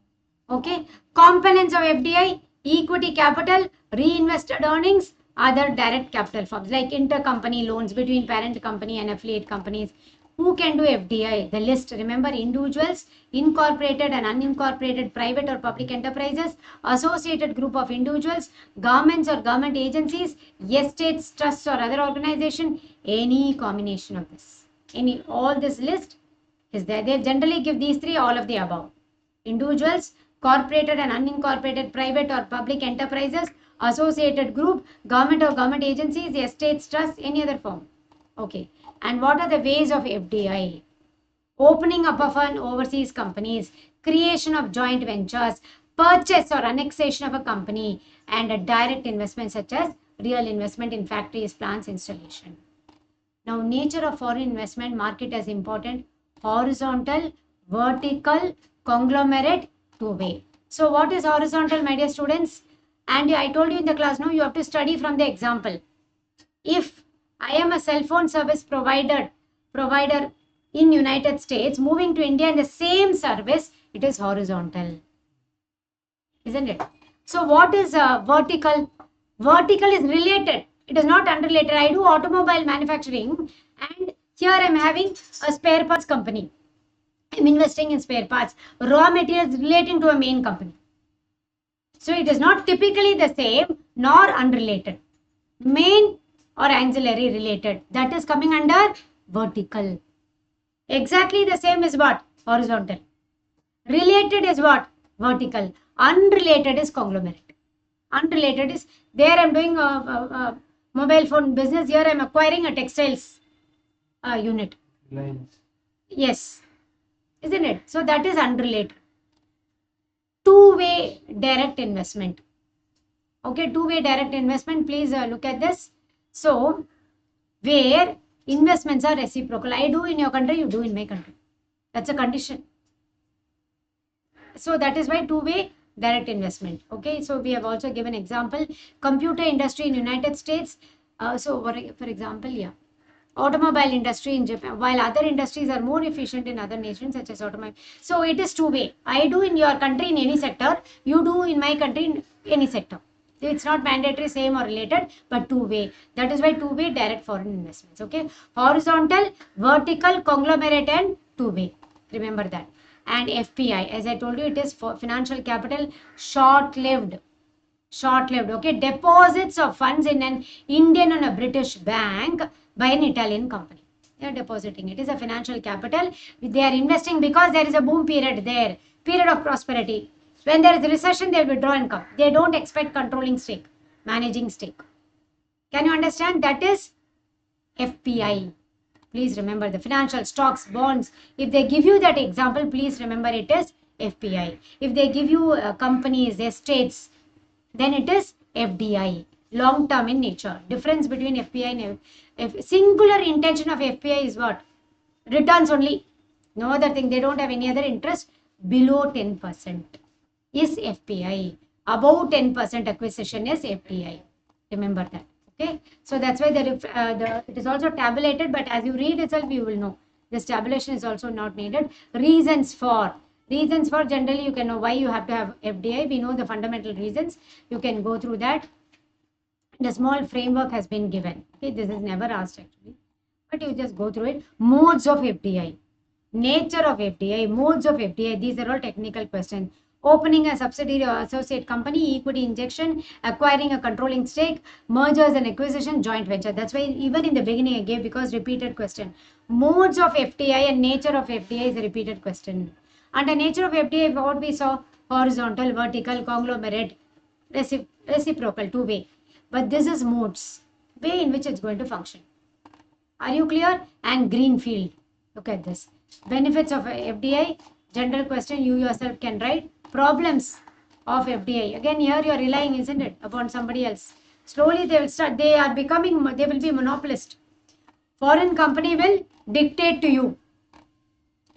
Okay. Components of FDI: equity capital, reinvested earnings, other direct capital forms like intercompany loans between parent company and affiliate companies. Who can do FDI? The list, remember: individuals, incorporated and unincorporated private or public enterprises, associated group of individuals, governments or government agencies, estates, trusts or other organization, any combination of this. All this list is there. They generally give these three, all of the above: individuals, corporated and unincorporated private or public enterprises, associated group, government or government agencies, estates, trusts, any other form. Okay. And what are the ways of FDI? Opening up of an overseas companies, creation of joint ventures, purchase or annexation of a company, and a direct investment such as real investment in factories, plants, installation. Now, nature of foreign investment market is important: horizontal, vertical, conglomerate, two-way. So, what is horizontal, my dear students? And I told you in the class, no, you have to study from the example. If I am a cell phone service provider in United States moving to India in the same service, it is horizontal, isn't it? So, what is vertical? Vertical is related. It is not unrelated. I do automobile manufacturing, and here I am having a spare parts company. I am investing in spare parts, raw materials relating to a main company. So it is not typically the same nor unrelated. Main or ancillary related. That is coming under vertical. Exactly the same is what? Horizontal. Related is what? Vertical. Unrelated is conglomerate. Unrelated is, there I'm doing a mobile phone business, here I'm acquiring a textiles unit. Lines. Yes, isn't it? So that is unrelated. Two-way direct investment. Okay, two-way direct investment, please look at this. So, where investments are reciprocal. I do in your country, you do in my country. That's a condition. So that is why two-way direct investment. Okay, so we have also given example: computer industry in United States. So for example, yeah, automobile industry in Japan, while other industries are more efficient in other nations such as automobile. So it is two-way. I do in your country in any sector, you do in my country in any sector. It's not mandatory, same or related, but two-way. That is why two-way direct foreign investments. Okay, horizontal, vertical, conglomerate, and two-way. Remember that. And FPI, as I told you, it is for financial capital, short-lived. Short-lived. Okay, deposits of funds in an Indian and a British bank by an Italian company. They are depositing. It is a financial capital. They are investing because there is a boom period there, period of prosperity. When there is a recession, they will withdraw and come. They don't expect controlling stake, managing stake. Can you understand? That is FPI. Please remember the financial stocks, bonds. If they give you that example, please remember it is FPI. If they give you companies, estates, then it is FDI. Long term in nature. Difference between FPI and singular intention of FPI is what? Returns only. No other thing. They don't have any other interest. Below 10% is FPI. Above 10% acquisition is FDI. Remember that. Okay. So that's why it is also tabulated, but as you read itself, you will know. This tabulation is also not needed. Reasons for generally you can know why you have to have FDI. We know the fundamental reasons. You can go through that. The small framework has been given. Okay, this is never asked actually, but you just go through it. Modes of FDI, nature of FDI, modes of FDI. These are all technical questions. Opening a subsidiary or associate company, equity injection, acquiring a controlling stake, mergers and acquisition, joint venture. That's why even in the beginning I gave, because repeated question. Modes of FDI and nature of FDI is a repeated question. And the nature of FDI, what we saw: horizontal, vertical, conglomerate, reciprocal, two-way. But this is modes, way in which it's going to function. Are you clear? And greenfield. Look at this. Benefits of FDI, general question, you yourself can write. Problems of FDI. Again, here you are relying, isn't it, upon somebody else. Slowly they will start, they will be monopolist. Foreign company will dictate to you.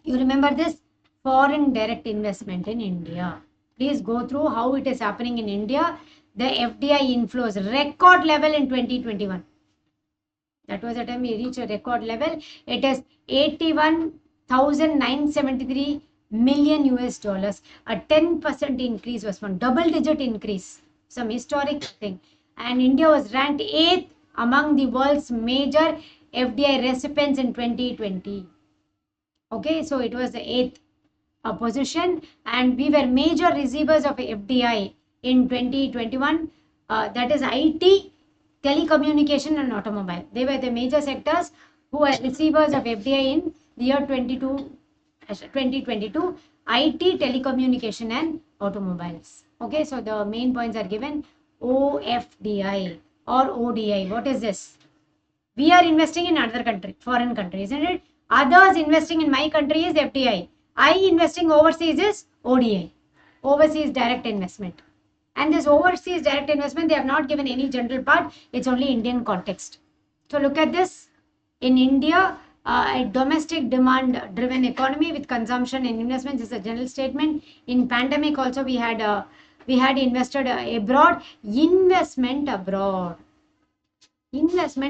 You remember this? Foreign direct investment in India. Please go through how it is happening in India. The FDI inflows, record level in 2021. That was the time we reached a record level. It is 81 $1,973 million US dollars. A 10% increase was found, double-digit increase, some historic thing. And India was ranked 8th among the world's major FDI recipients in 2020. Okay, so it was the 8th position, and we were major receivers of FDI in 2021. That is IT, telecommunication, and automobile. They were the major sectors who were receivers of FDI in the year 2022. IT, telecommunication, and automobiles. Okay, so the main points are given. OFDI or ODI. What is this? We are investing in another country, foreign country, isn't it? Others investing in my country is FDI. I investing overseas is ODI, overseas direct investment. And this overseas direct investment, they have not given any general part, it's only Indian context. So look at this. In India, a domestic demand driven economy with consumption and investments is a general statement. In pandemic also we had invested abroad. Investment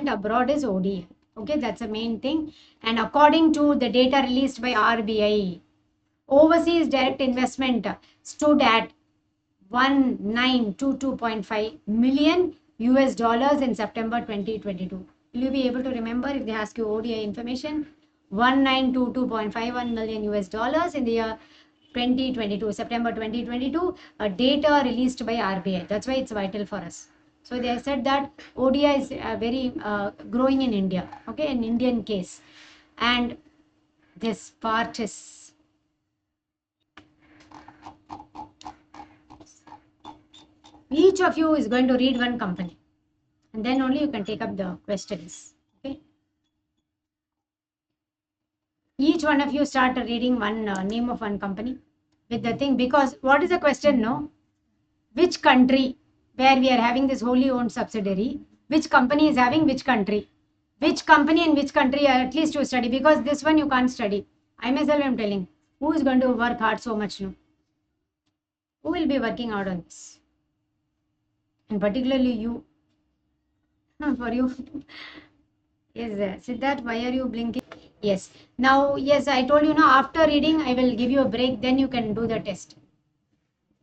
abroad is ODI. Okay, that's the main thing. And according to the data released by RBI, overseas direct investment stood at 1922.5 million US dollars in September 2022. Will you be able to remember if they ask you ODI information? 1922.51 million US dollars in the year 2022, September 2022, a data released by RBI. That's why it's vital for us. So they said that ODI is very growing in India, okay, an Indian case. And this part is each of you is going to read one company, and then only you can take up the questions. Okay. Each one of you start reading one name of one company with the thing, because what is the question? No, which country where we are having this wholly owned subsidiary, which company is having which country, which company and which country at least you study, because this one you can't study. I myself am telling, who is going to work hard so much now? Who will be working hard on this? And particularly you. For you. Yes, Siddharth, why are you blinking? Yes. Now, yes, I told you now, after reading, I will give you a break, then you can do the test.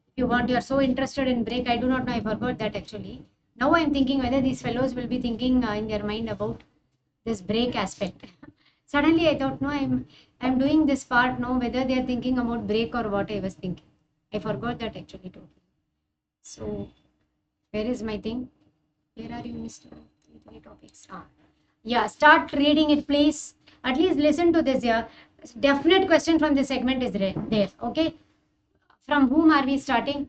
If you want, you are so interested in break, I do not know, I forgot that actually. Now I am thinking whether these fellows will be thinking in their mind about this break aspect. Suddenly I thought, no, I'm doing this part, no, whether they are thinking about break or what I was thinking. I forgot that actually totally. So, where is my thing? Where are you, Mr. Three topics? Yeah, start reading it, please. At least listen to this. Yeah, definite question from this segment is there. Okay, from whom are we starting?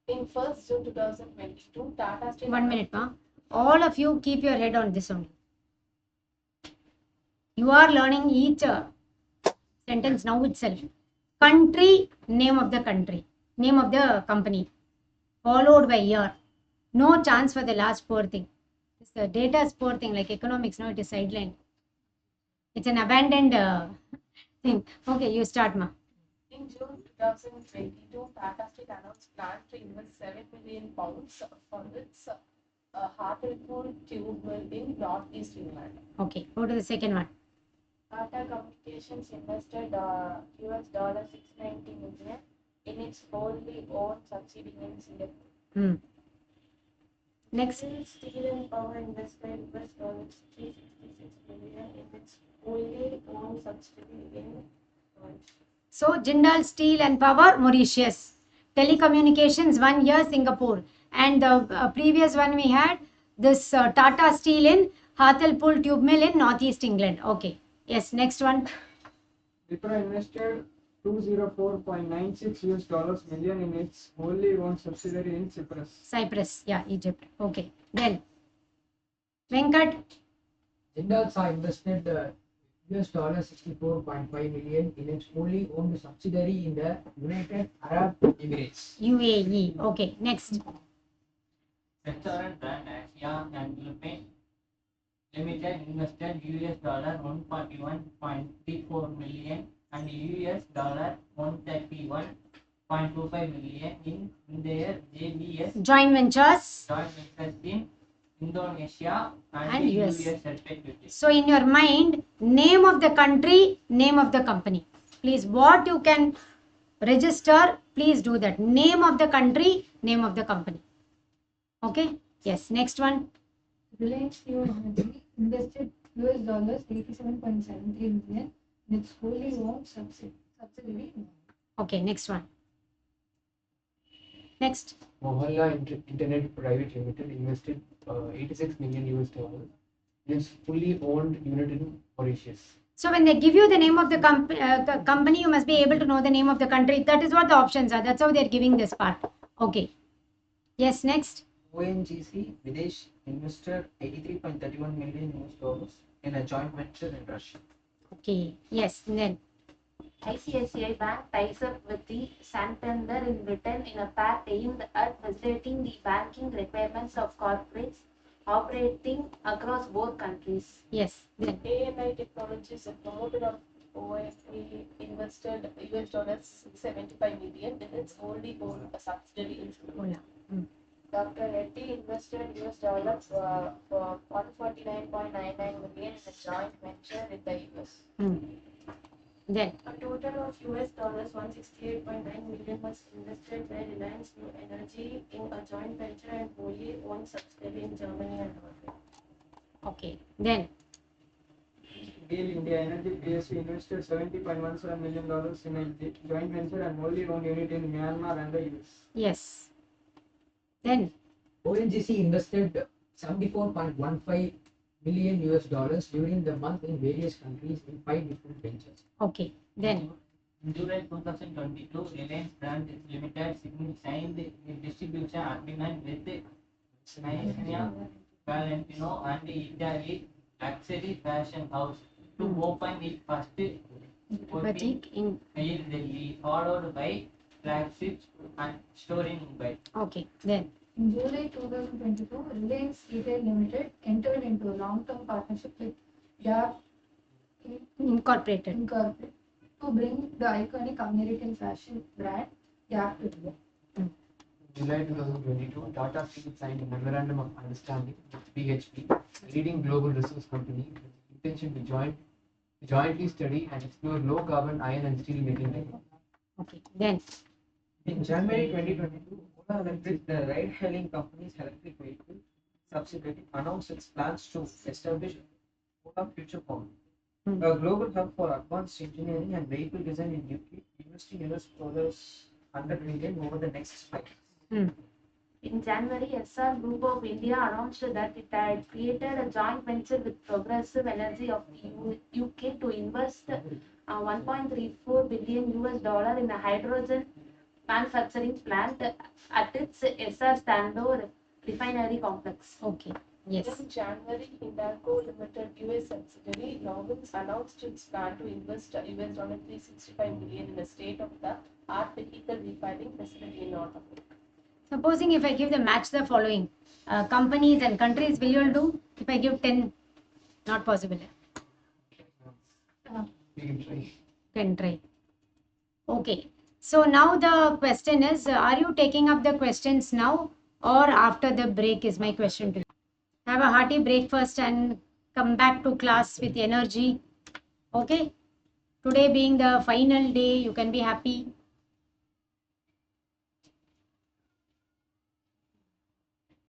In 1st June 2022, Tata Steel. 1 minute, ma. All of you keep your head on this only. You are learning each sentence now itself. Country, name of the country, name of the company, followed by year. No chance for the last poor thing. The data is poor thing, like economics, now it is sidelined. It's an abandoned thing. Okay, you start, ma. In June 2022, Tata Steel announced plan to invest £7 million for its Hartlepool tube mill in northeast England. Okay, go to the second one. Tata Communications invested US dollar 690 million in its wholly owned subsidiary in Singapore. Next. Steel and Power invested US dollar 366 million in its wholly owned subsidiary in So Jindal Steel and Power, Mauritius. Telecommunications, 1 year, Singapore. And the previous one we had this Tata Steel in Hartlepool Tube Mill in Northeast England. Okay. Yes, next one. Wipro invested $204.96 million in its wholly owned subsidiary in Cyprus. Yeah, Egypt. Okay. Then Venkat. Jindal Saw invested US dollar 64.5 million in its wholly owned subsidiary in the United Arab Emirates. UAE. Okay. Next. Restaurant brand Asia and Philippines Limited invested US dollar 141.34 million and US dollar 131.25 million in their JBS Joint ventures. in Indonesia, and And US. US respectively. So in your mind, name of the country, name of the company. Please, what you can register, please do that. Name of the country, name of the company. Okay? Yes, next one. Reliance New Energy invested US dollars 87.73 million in its wholly owned subsidiary. Okay, next one. Next. Mohalla Internet Private Limited invested 86 million US dollars in its fully owned unit in Mauritius. So when they give you the name of the company, you must be able to know the name of the country. That is what the options are. That's how they're giving this part. Okay. Yes, next. ONGC Videsh invested 83.31 million US dollars in a joint venture in Russia. Okay. Yes, then. ICICI Bank ties up with the Santander in Britain in a pact aimed at facilitating the banking requirements of corporates operating across both countries. Yes, then. ANI Technologies, a promoter of OFE, invested US dollars 75 million in its wholly owned subsidiary in Singapore. Dr. Reddy invested US dollars for 149.99 million in a joint venture in the US. Then. A total of US dollars 168.9 million was invested by Reliance New Energy in a joint venture and wholly owned subsidiary in Germany and Norway. Okay. Then. GAIL India Energy PSC invested $70.17 million in a joint venture and wholly owned unit in Myanmar and the US. Yes. Then. ONGC invested 74.15 million US dollars during the month in various countries in 5 different ventures. Okay. Then. In July 2022, Reliance Brands Limited signed a distribution agreement with Naismia Valentino and Italy luxury fashion house to open its first Boutique in. Delhi, followed by flagship and store in Mumbai. Okay. Then. In July 2022, Reliance Retail Limited entered into a long-term partnership with Gap Incorporated. to bring the iconic American fashion brand Gap to India. In July 2022, Tata Steel signed a memorandum of understanding with BHP, a leading global resource company, with the intention to jointly study and explore low-carbon iron and steel making technology. Okay. Then. In January 2022, Ola Electric, the ride-hailing company's electric vehicle subsidiary, announced its plans to establish Ola Future Forum, a global hub for advanced engineering and vehicle design in UK, investing US dollars 100 million over the next 5 years. In January, SR Group of India announced that it had created a joint venture with Progressive Energy of UK to invest 1.34 billion US dollar in a hydrogen manufacturing plant at its SR Stando refinery complex. Okay. Yes. In January, Hindalco Limited US subsidiary Novins announced its plan to invest US dollar 365 million in a state-of-the-art vehicle refining facility in North America. Supposing if I give the match the following companies and countries, will you all do? If I give 10, not possible. We can try. Can try. Okay. So now the question is, are you taking up the questions now or after the break is my question to you. Have a hearty breakfast and come back to class with energy. Okay. Today being the final day, you can be happy.